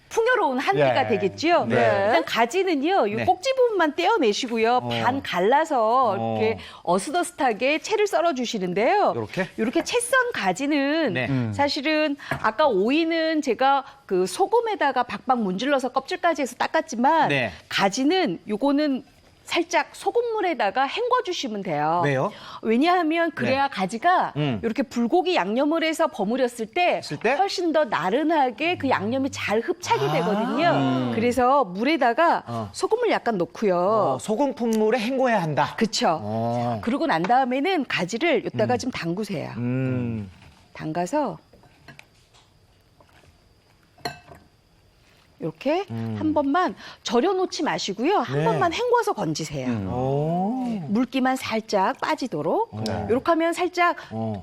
풍요로운 한 끼가 예. 되겠지요. 네. 일단 가지는요, 이 네. 꼭지 부분만 떼어내시고요. 반 갈라서 이렇게 어스더스하게 채를 썰어 주시는데요. 요렇게? 이렇게 채 썬 가지는 네. 사실은 아까 오이는 제가 그 소금에다가 박박 문질러서 껍질까지 해서 닦았지만 네. 가지는 요거는 살짝 소금물에다가 헹궈 주시면 돼요. 왜요? 왜냐하면 그래야 가지가 이렇게 불고기 양념을 해서 버무렸을 때 했을 때? 훨씬 더 나른하게 그 양념이 잘 흡착이 되거든요. 그래서 물에다가 소금을 약간 넣고요. 소금 품물에 헹궈야 한다. 그렇죠. 그러고 난 다음에는 가지를 이따가 좀 담그세요. 담가서 이렇게 한 번만 절여놓지 마시고요. 한 번만 헹궈서 건지세요. 물기만 살짝 빠지도록. 이렇게 하면 살짝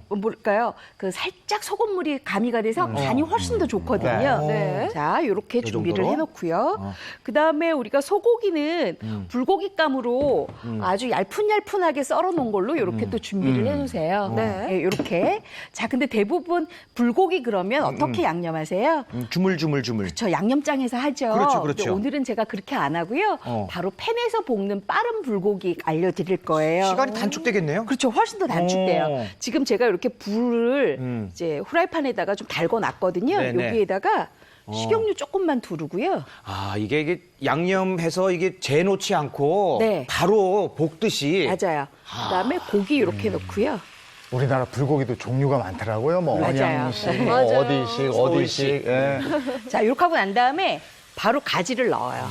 뭘까요? 그 살짝 소금물이 가미가 돼서 간이 훨씬 더 좋거든요. 네. 자, 이렇게 준비를 정도로? 해놓고요. 그 다음에 우리가 소고기는 불고기감으로 아주 얄푼얄푼하게 썰어놓은 걸로 이렇게 또 준비를 해놓으세요. 네. 이렇게. 자, 근데 대부분 불고기 그러면 어떻게 양념하세요? 주물주물주물. 저 양념장에서 하죠. 그렇죠, 그렇죠. 근데 오늘은 제가 그렇게 안 하고요. 바로 팬에서 볶는 빠른 불고기 알려드릴 거예요. 시간이 단축되겠네요. 그렇죠. 훨씬 더 단축돼요. 지금 제가 이렇게 불을 이제 후라이팬에다가 좀 달궈놨거든요. 네네. 여기에다가 식용유 조금만 두르고요. 아, 이게 양념해서 이게 재놓지 않고 네. 바로 볶듯이. 맞아요. 그다음에 고기 이렇게 넣고요. 우리나라 불고기도 종류가 많더라고요. 뭐 맞아요. 언양식, 뭐 맞아요. 어디식, 어디식. 예. 자, 이렇게 하고 난 다음에 바로 가지를 넣어요.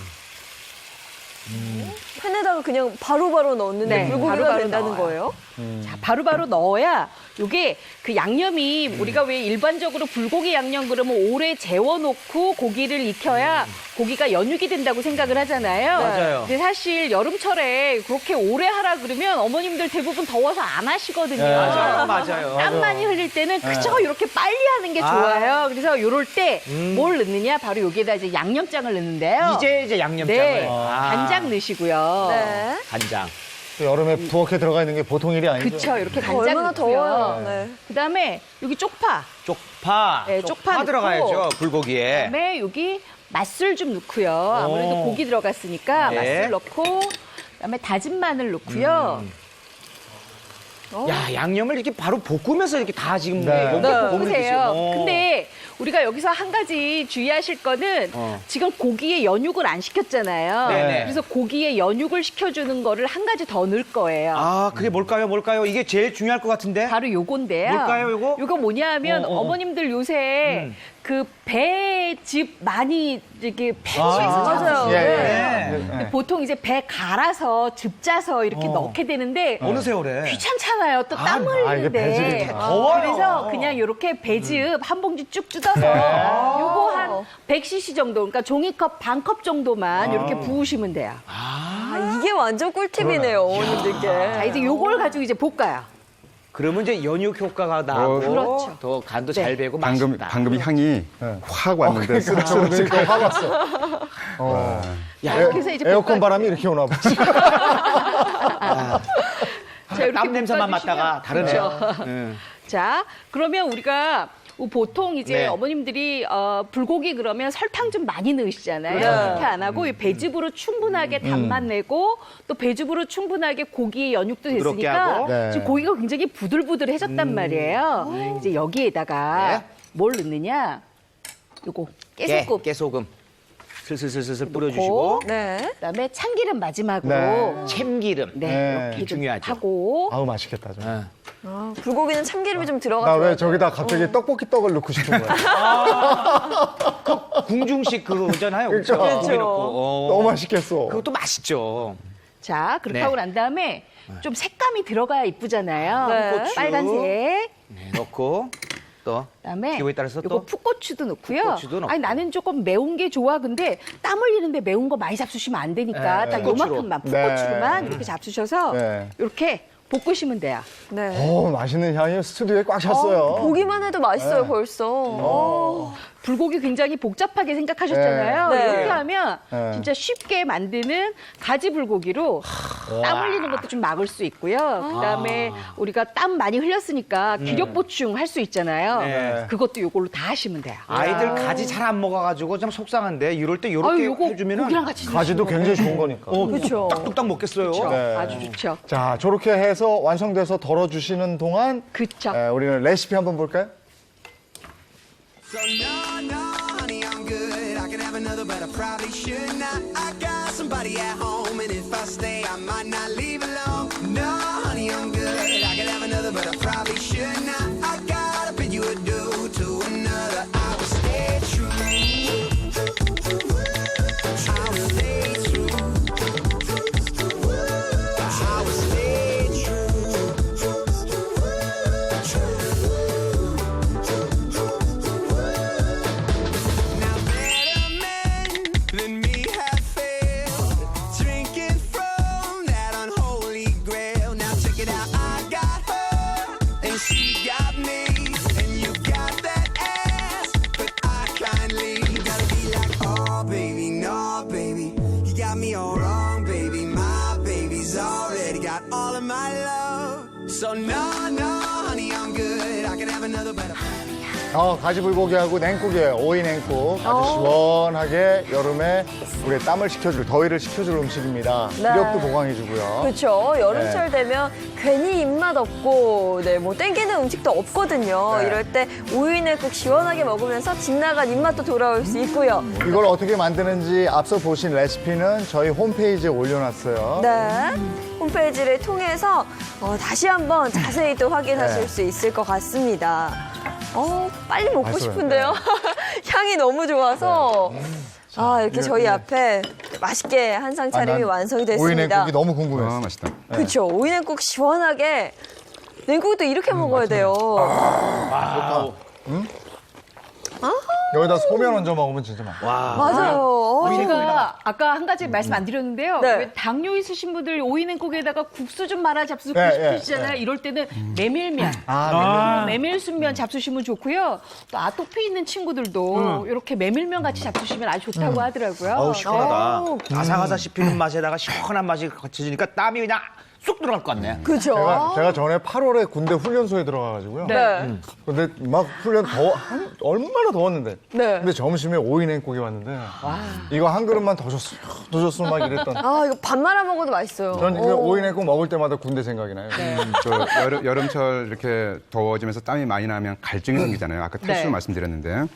팬에다가 그냥 바로바로 넣었는데 네, 불고기가 바로바로 된다는 넣어요. 거예요? 자, 바로바로 넣어야 이게 그 양념이 우리가 왜 일반적으로 불고기 양념 그러면 오래 재워놓고 고기를 익혀야 고기가 연육이 된다고 생각을 하잖아요. 맞아요. 근데 사실 여름철에 그렇게 오래 하라 그러면 어머님들 대부분 더워서 안 하시거든요. 맞아요. 땀 많이 흘릴 때는 그저 이렇게 빨리 하는 게 좋아요. 그래서 이럴 때 뭘 넣느냐? 바로 여기에다 이제 양념장을 넣는데요. 이제 양념장을. 네, 아. 간장 넣으시고요. 네. 간장. 또 여름에 부엌에 들어가 있는 게 보통 일이 아니죠. 그쵸, 이렇게 간장 얼마나 넣고요. 더워요. 네. 그다음에 여기 쪽파. 쪽파. 네, 쪽파 넣고. 들어가야죠, 불고기에. 그다음에 여기 맛술 좀 넣고요. 아무래도 고기 들어갔으니까 네. 맛술 넣고 그다음에 다진 마늘 넣고요. 야, 양념을 이렇게 바로 볶으면서 이렇게 다 지금 네. 보세요. 근데 우리가 여기서 한 가지 주의하실 거는 지금 고기에 연육을 안 시켰잖아요. 네네. 그래서 고기에 연육을 시켜주는 거를 한 가지 더 넣을 거예요. 아, 그게 뭘까요? 이게 제일 중요할 것 같은데? 바로 요건데요. 뭘까요, 요거? 요거 뭐냐 하면 어머님들 요새 그 배즙 많이 이렇게 팬시에서 맞아요. 예, 네. 근데 보통 이제 배 갈아서 즙 짜서 이렇게 넣게 되는데 어느 세월에? 귀찮잖아요. 또 땀 이게 배즙이 흘리는데. 더워요. 그래서 그냥 이렇게 배즙 한 봉지 쭉 뜯어서 요거 한 100cc 정도, 그러니까 종이컵 반 컵 정도만 이렇게 부으시면 돼요. 이게 완전 꿀팁이네요, 어머님들께. 자, 이제 요걸 가지고 이제 볶아요. 그러면 이제 연육 효과가 나고 그렇죠. 더 간도 네. 잘 배고 방금 맛있다. 방금 향이 확 왔는데 그러니까 화 왔어. 야, 그래서 이제 에어컨 볶아- 바람이 이렇게 오나 봐. 자, 이렇게 땀 냄새만 볶아주시면- 맡다가 다르네요. 자, 그러면 우리가 보통 이제 네. 어머님들이 불고기 그러면 설탕 좀 많이 넣으시잖아요. 네. 그렇게 안 하고 이 배즙으로 충분하게 단맛 내고 또 배즙으로 충분하게 고기 연육도 부드럽게 됐으니까 하고. 네. 지금 고기가 굉장히 부들부들해졌단 말이에요. 이제 여기에다가 네. 뭘 넣느냐? 요거 깨소금. 깨소금. 슬슬슬슬 뿌려주시고. 네. 그다음에 참기름 마지막으로 네. 참기름. 네, 네. 이렇게 좀 중요하죠. 하고 아우 맛있겠다. 좀. 불고기는 참기름이 좀 나 들어가서. 왜 저기다 갑자기 떡볶이 떡을 넣고 싶은 거야? 궁중식 그거잖아요. 그렇죠. 고기 그렇죠. 넣고. 너무 맛있겠어. 그것도 맛있죠. 자, 그렇게 네. 하고 난 다음에 좀 색감이 들어가야 이쁘잖아요. 네. 고추. 빨간색. 네, 넣고 또 그다음에 기호에 따라서 요거 또 풋고추도 넣고요. 풋고추도 넣고. 아니 나는 조금 매운 게 좋아. 근데 땀 흘리는데 매운 거 많이 잡수시면 안 되니까 네. 딱 풋고추로. 요만큼만 네. 풋고추로만 이렇게 잡수셔서 네. 이렇게 볶으시면 돼요. 네. 맛있는 향이 스튜디오에 꽉 찼어요. 보기만 해도 맛있어요, 벌써. 불고기 굉장히 복잡하게 생각하셨잖아요. 네. 이렇게 하면 네. 진짜 쉽게 만드는 가지 불고기로 땀 흘리는 것도 좀 막을 수 있고요. 그다음에 우리가 땀 많이 흘렸으니까 기력 보충 할 수 있잖아요. 네. 그것도 요걸로 다 하시면 돼요. 아이들 가지 잘 안 먹어가지고 좀 속상한데 이럴 때 아유, 이렇게 요거 해주면은 고기랑 같이 가지도 굉장히 좋은 거니까. 그렇죠. 뚝딱 먹겠어요. 네. 아주 좋죠. 자, 저렇게 해서 완성돼서 덜어주시는 동안 그쵸. 우리는 레시피 한번 볼까요? So no, no, honey, I'm good. I can have another, but I probably should not. I got somebody at home, and if I stay, I might not leave alone. No, honey, I'm good. I can have another, but I probably should not. I gotta bid you adieu to another. I will stay true. I will stay true. I will stay true. Now better men than me have failed, drinking from that unholy grail. Now check it out, I got her and she got me, and you got that ass, but I kindly gotta be like, oh baby, no baby, you got me all wrong, baby. My baby's already got all of my love, so no, no, honey, I'm good. I can have another, but 가지 불고기하고 냉국이에요. 오이 냉국. 아주 시원하게 여름에 우리의 땀을 식혀줄, 더위를 식혀줄 음식입니다. 네. 기력도 보강해주고요. 그렇죠. 여름철 되면 괜히 입맛 없고, 뭐 땡기는 음식도 없거든요. 네. 이럴 때 오이냉국 시원하게 먹으면서 집 나간 입맛도 돌아올 수 있고요. 이걸 어떻게 만드는지 앞서 보신 레시피는 저희 홈페이지에 올려놨어요. 네. 홈페이지를 통해서 다시 한번 자세히 또 확인하실 네. 수 있을 것 같습니다. 빨리 먹고 맛있어요. 싶은데요. 향이 너무 좋아서. 이렇게 저희 앞에 맛있게 한상 차림이 난 완성이 오이 됐습니다. 냉국이 너무 궁금했어. 맛있다. 그렇죠. 오이냉국 시원하게. 냉국도 이렇게 먹어야 돼요. 여기다 소면 얹어 먹으면 진짜 맛있어. 맞아요. 제가 아까 한 가지 말씀 안 드렸는데요. 네. 왜 당뇨 있으신 분들 오이냉국에다가 국수 좀 말아 잡수고 네, 싶으시잖아요. 이럴 때는 메밀면. 아, 메밀순면 잡수시면 좋고요. 또 아토피 있는 친구들도 이렇게 메밀면 같이 잡수시면 아주 좋다고 하더라고요. 어우 시원하다. 아삭아삭 씹히는 맛에다가 시원한 맛이 거쳐지니까 땀이 그냥 쑥 들어갈 것 같네. 그죠? 제가 전에 8월에 군대 훈련소에 들어가가지고요. 네. 근데 막 훈련 얼마나 더웠는데. 네. 근데 점심에 오이 냉국이 왔는데 이거 한 그릇만 더 줬으면 막 이랬던. 이거 밥 말아 먹어도 맛있어요. 전 이거 오이 냉국 먹을 때마다 군대 생각이 나요. 그 여름철 이렇게 더워지면서 땀이 많이 나면 갈증이 생기잖아요. 아까 탈수 네. 말씀드렸는데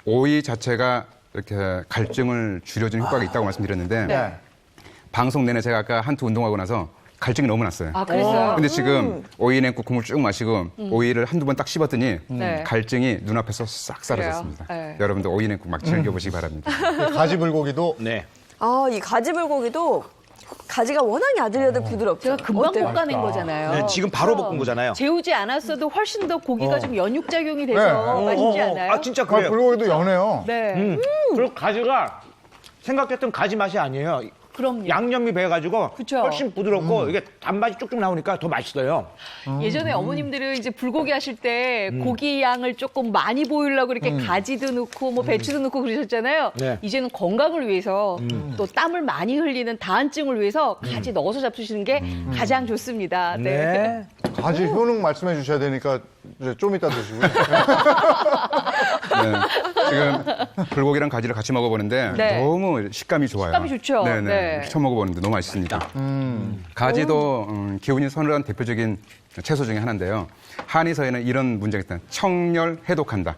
오이 자체가 이렇게 갈증을 줄여주는 효과가 있다고 말씀드렸는데 네. 방송 내내 제가 아까 한투 운동하고 나서 갈증이 너무 났어요. 아, 그랬어요? 근데 지금 오이 냉국 국물 쭉 마시고 오이를 한두 번 딱 씹었더니 네. 갈증이 눈앞에서 싹 사라졌습니다. 그래요? 네. 여러분들 오이 냉국 막 즐겨보시기 바랍니다. 가지 불고기도 네. 이 가지 불고기도 가지가 워낙 야들야들 부드럽죠. 제가 금방 어때요? 볶아낸 거잖아요. 네, 지금 바로 볶은 거잖아요. 재우지 않았어도 훨씬 더 고기가 좀 연육작용이 돼서 맛있지 않아요? 아, 진짜 아, 그래요. 불고기도 연해요. 네. 그리고 가지가 생각했던 가지 맛이 아니에요. 그럼요. 양념이 배가지고 그쵸. 훨씬 부드럽고 이게 단맛이 쭉쭉 나오니까 더 맛있어요. 예전에 어머님들은 이제 불고기 하실 때 고기 양을 조금 많이 보이려고 이렇게 가지도 넣고 뭐 배추도 넣고 그러셨잖아요. 네. 이제는 건강을 위해서 또 땀을 많이 흘리는 다한증을 위해서 가지 넣어서 잡수시는 게 가장 좋습니다. 네. 가지 효능 말씀해 주셔야 되니까 이제 좀 이따 드시고요. 네. 지금 불고기랑 가지를 같이 먹어보는데 네. 너무 식감이 좋아요. 식감이 좋죠. 네네. 네. 처음 먹어보는데 너무 맛있습니다. 가지도 기운이 서늘한 대표적인 채소 중에 하나인데요. 한의서에는 이런 문장이 있다. 청열 해독한다.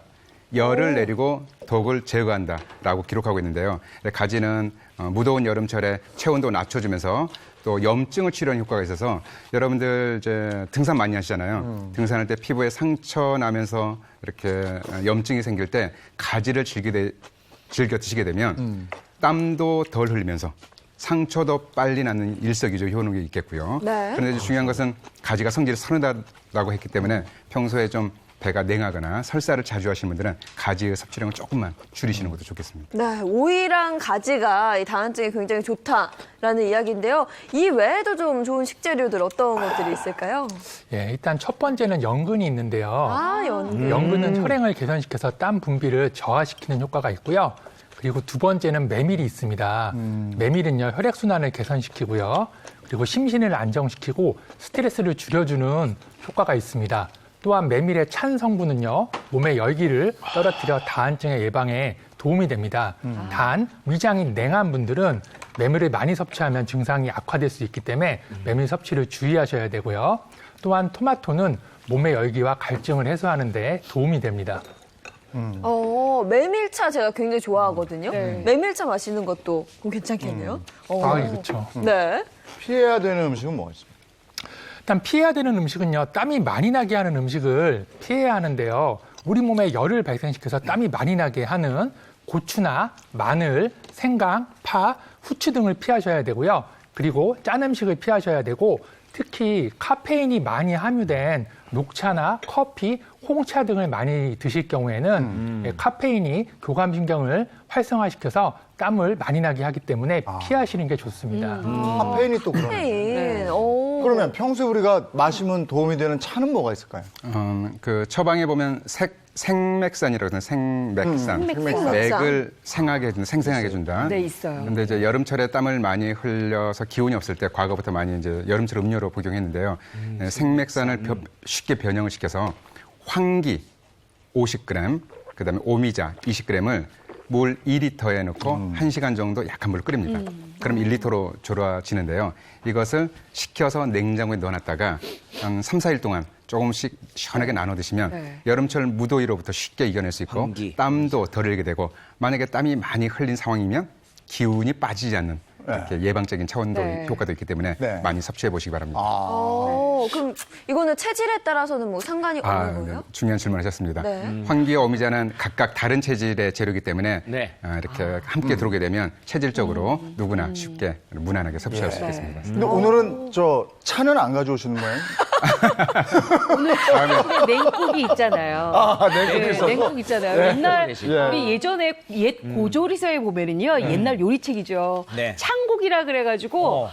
열을 내리고 독을 제거한다라고 기록하고 있는데요. 가지는 무더운 여름철에 체온도 낮춰주면서 또 염증을 치료하는 효과가 있어서 여러분들 이제 등산 많이 하시잖아요. 등산할 때 피부에 상처 나면서 이렇게 염증이 생길 때 가지를 즐겨 드시게 되면 땀도 덜 흘리면서 상처도 빨리 낫는 일석이조 효능이 있겠고요. 네. 그런데 이제 중요한 것은 가지가 성질이 서늘하다고 했기 때문에 평소에 좀 배가 냉하거나 설사를 자주 하시는 분들은 가지의 섭취량을 조금만 줄이시는 것도 좋겠습니다. 네, 오이랑 가지가 이 다한증에 굉장히 좋다라는 이야기인데요. 이 외에도 좀 좋은 식재료들 어떤 것들이 있을까요? 예, 일단 첫 번째는 연근이 있는데요. 연근. 연근은 혈행을 개선시켜서 땀 분비를 저하시키는 효과가 있고요. 그리고 두 번째는 메밀이 있습니다. 메밀은요, 혈액순환을 개선시키고요. 그리고 심신을 안정시키고 스트레스를 줄여주는 효과가 있습니다. 또한 메밀의 찬 성분은요, 몸의 열기를 떨어뜨려 다한증의 예방에 도움이 됩니다. 단, 위장이 냉한 분들은 메밀을 많이 섭취하면 증상이 악화될 수 있기 때문에 메밀 섭취를 주의하셔야 되고요. 또한 토마토는 몸의 열기와 갈증을 해소하는 데 도움이 됩니다. 메밀차 제가 굉장히 좋아하거든요. 네. 메밀차 마시는 것도 괜찮겠네요. 그렇죠. 네. 피해야 되는 음식은 뭐가 있습니까? 일단 피해야 되는 음식은요, 땀이 많이 나게 하는 음식을 피해야 하는데요. 우리 몸에 열을 발생시켜서 땀이 많이 나게 하는 고추나 마늘, 생강, 파, 후추 등을 피하셔야 되고요. 그리고 짠 음식을 피하셔야 되고 특히 카페인이 많이 함유된 녹차나 커피, 홍차 등을 많이 드실 경우에는 카페인이 교감신경을 활성화시켜서 땀을 많이 나게 하기 때문에 피하시는 게 좋습니다. 카페인이 또 그러네. 네. 그러면 평소에 우리가 마시면 도움이 되는 차는 뭐가 있을까요? 그 처방에 보면 생맥산이라고 하는 생맥산. 생맥산. 맥을 생하게 해준다, 생생하게 해준다. 네, 있어요. 근데 이제 여름철에 땀을 많이 흘려서 기운이 없을 때 과거부터 많이 이제 여름철 음료로 복용했는데요. 생맥산을 쉽게 변형을 시켜서 황기 50g, 그다음에 오미자 20g을 물 2리터에 넣고 1시간 정도 약한 물을 끓입니다. 그럼 1리터로 졸아지는데요. 이것을 식혀서 냉장고에 넣어놨다가 한 3, 4일 동안 조금씩 시원하게 나눠 드시면 네. 여름철 무더위로부터 쉽게 이겨낼 수 있고 환기. 땀도 덜 흘리게 되고 만약에 땀이 많이 흘린 상황이면 기운이 빠지지 않는 이렇게 예방적인 차원도 네. 효과도 있기 때문에 네. 많이 섭취해 보시기 바랍니다. 그럼 이거는 체질에 따라서는 뭐 상관이 없는 거예요? 중요한 질문하셨습니다. 네. 황기와 오미자는 각각 다른 체질의 재료이기 때문에 네. 이렇게 함께 들어오게 되면 체질적으로 누구나 쉽게 무난하게 섭취할 수 있겠습니다. 근데 오늘은 저 차는 안 가져오시는 거예요? 오늘 집에 냉국이 있잖아요. 냉국이 있어서? 냉국 있잖아요. 옛날 예. 우리 예전에 옛 고조리서에 보면은요, 옛날 요리책이죠. 네. 창국이라 그래가지고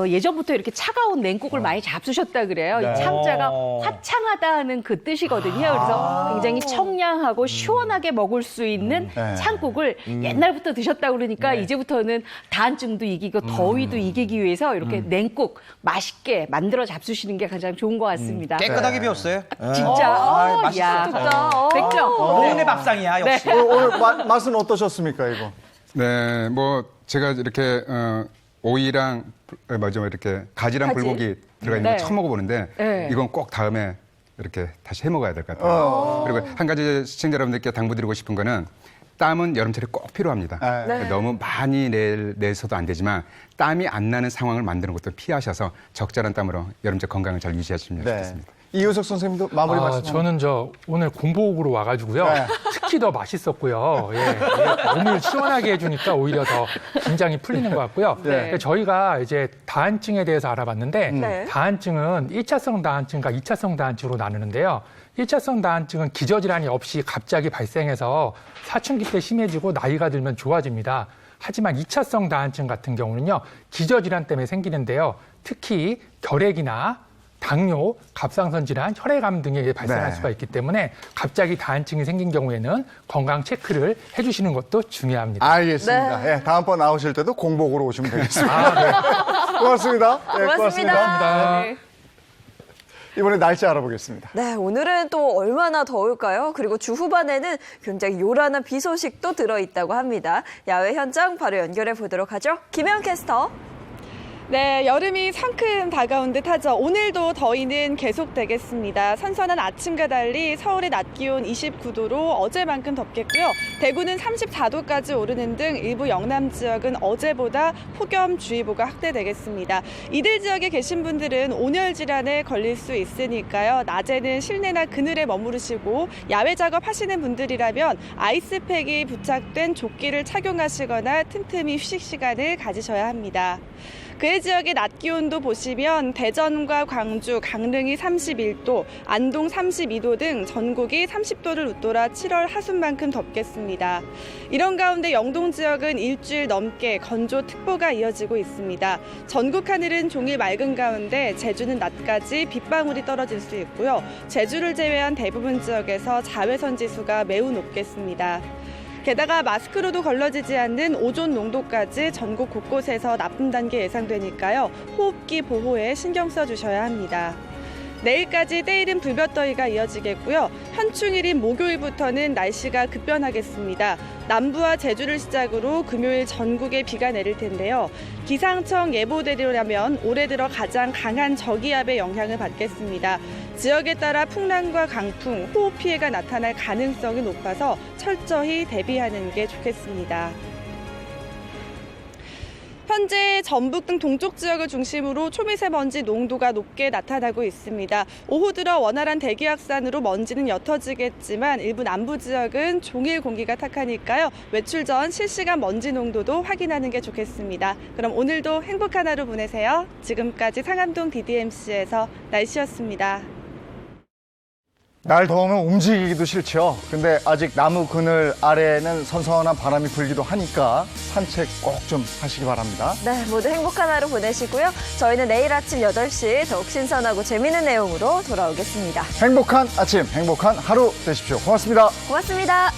예전부터 이렇게 차가운 냉국을 많이 잡수셨다 그래요. 이 창자가 화창하다는 그 뜻이거든요. 그래서 굉장히 청량하고 시원하게 먹을 수 있는 창국을 옛날부터 드셨다 그러니까 이제부터는 다한증도 이기고 더위도 이기기 위해서 이렇게 냉국 맛있게 만들어 잡수시는 게 가장 좋은 것 같습니다. 깨끗하게 비웠어요. 진짜. 맛있어요. 좋다. 100점. 노인의 밥상이야, 역시. 오늘 맛은 어떠셨습니까, 이거? 네, 뭐 제가 이렇게 오이랑 이렇게 가지랑 가지? 불고기 들어가 있는 네. 거 처음 먹어보는데 네. 이건 꼭 다음에 이렇게 다시 해 먹어야 될 것 같아요. 그리고 한 가지 시청자 여러분들께 당부드리고 싶은 거는 땀은 여름철에 꼭 필요합니다. 네. 너무 많이 내서도 안 되지만 땀이 안 나는 상황을 만드는 것도 피하셔서 적절한 땀으로 여름철 건강을 잘 유지하시면 네. 좋겠습니다. 이효석 선생님도 마무리 말씀. 저는 오늘 공복으로 와가지고요. 네. 특히 더 맛있었고요. 예, 이게 몸을 시원하게 해주니까 오히려 더 긴장이 풀리는 것 같고요. 네. 저희가 이제 다한증에 대해서 알아봤는데 네. 다한증은 1차성 다한증과 2차성 다한증으로 나누는데요. 1차성 다한증은 기저질환이 없이 갑자기 발생해서 사춘기 때 심해지고 나이가 들면 좋아집니다. 하지만 2차성 다한증 같은 경우는요. 기저질환 때문에 생기는데요. 특히 결핵이나 당뇨, 갑상선 질환, 혈액암 등에 발생할 네. 수가 있기 때문에 갑자기 다한증이 생긴 경우에는 건강 체크를 해주시는 것도 중요합니다. 알겠습니다. 네. 예, 다음번 나오실 때도 공복으로 오시면 되겠습니다. 네. 고맙습니다. 예, 고맙습니다. 네. 이번에 날씨 알아보겠습니다. 네, 오늘은 또 얼마나 더울까요? 그리고 주 후반에는 굉장히 요란한 비 소식도 들어있다고 합니다. 야외 현장 바로 연결해 보도록 하죠. 김혜영 캐스터. 네, 여름이 성큼 다가온 듯하죠. 오늘도 더위는 계속되겠습니다. 선선한 아침과 달리 서울의 낮 기온 29도로 어제만큼 덥겠고요. 대구는 34도까지 오르는 등 일부 영남 지역은 어제보다 폭염주의보가 확대되겠습니다. 이들 지역에 계신 분들은 온열 질환에 걸릴 수 있으니까요. 낮에는 실내나 그늘에 머무르시고 야외 작업하시는 분들이라면 아이스팩이 부착된 조끼를 착용하시거나 틈틈이 휴식 시간을 가지셔야 합니다. 그해 지역의 낮 기온도 보시면 대전과 광주, 강릉이 31도, 안동 32도 등 전국이 30도를 웃돌아 7월 하순만큼 덥겠습니다. 이런 가운데 영동 지역은 일주일 넘게 건조특보가 이어지고 있습니다. 전국 하늘은 종일 맑은 가운데 제주는 낮까지 빗방울이 떨어질 수 있고요. 제주를 제외한 대부분 지역에서 자외선 지수가 매우 높겠습니다. 게다가 마스크로도 걸러지지 않는 오존 농도까지 전국 곳곳에서 나쁨 단계 예상되니까요. 호흡기 보호에 신경 써주셔야 합니다. 내일까지 때이른 불볕더위가 이어지겠고요. 현충일인 목요일부터는 날씨가 급변하겠습니다. 남부와 제주를 시작으로 금요일 전국에 비가 내릴 텐데요. 기상청 예보대로라면 올해 들어 가장 강한 저기압의 영향을 받겠습니다. 지역에 따라 풍랑과 강풍, 호흡 피해가 나타날 가능성이 높아서 철저히 대비하는 게 좋겠습니다. 현재 전북 등 동쪽 지역을 중심으로 초미세먼지 농도가 높게 나타나고 있습니다. 오후 들어 원활한 대기 확산으로 먼지는 옅어지겠지만 일부 남부 지역은 종일 공기가 탁하니까요. 외출 전 실시간 먼지 농도도 확인하는 게 좋겠습니다. 그럼 오늘도 행복한 하루 보내세요. 지금까지 상암동 DDMC에서 날씨였습니다. 날 더우면 움직이기도 싫죠. 근데 아직 나무 그늘 아래에는 선선한 바람이 불기도 하니까 산책 꼭 좀 하시기 바랍니다. 네, 모두 행복한 하루 보내시고요. 저희는 내일 아침 8시 더욱 신선하고 재미있는 내용으로 돌아오겠습니다. 행복한 아침, 행복한 하루 되십시오. 고맙습니다. 고맙습니다.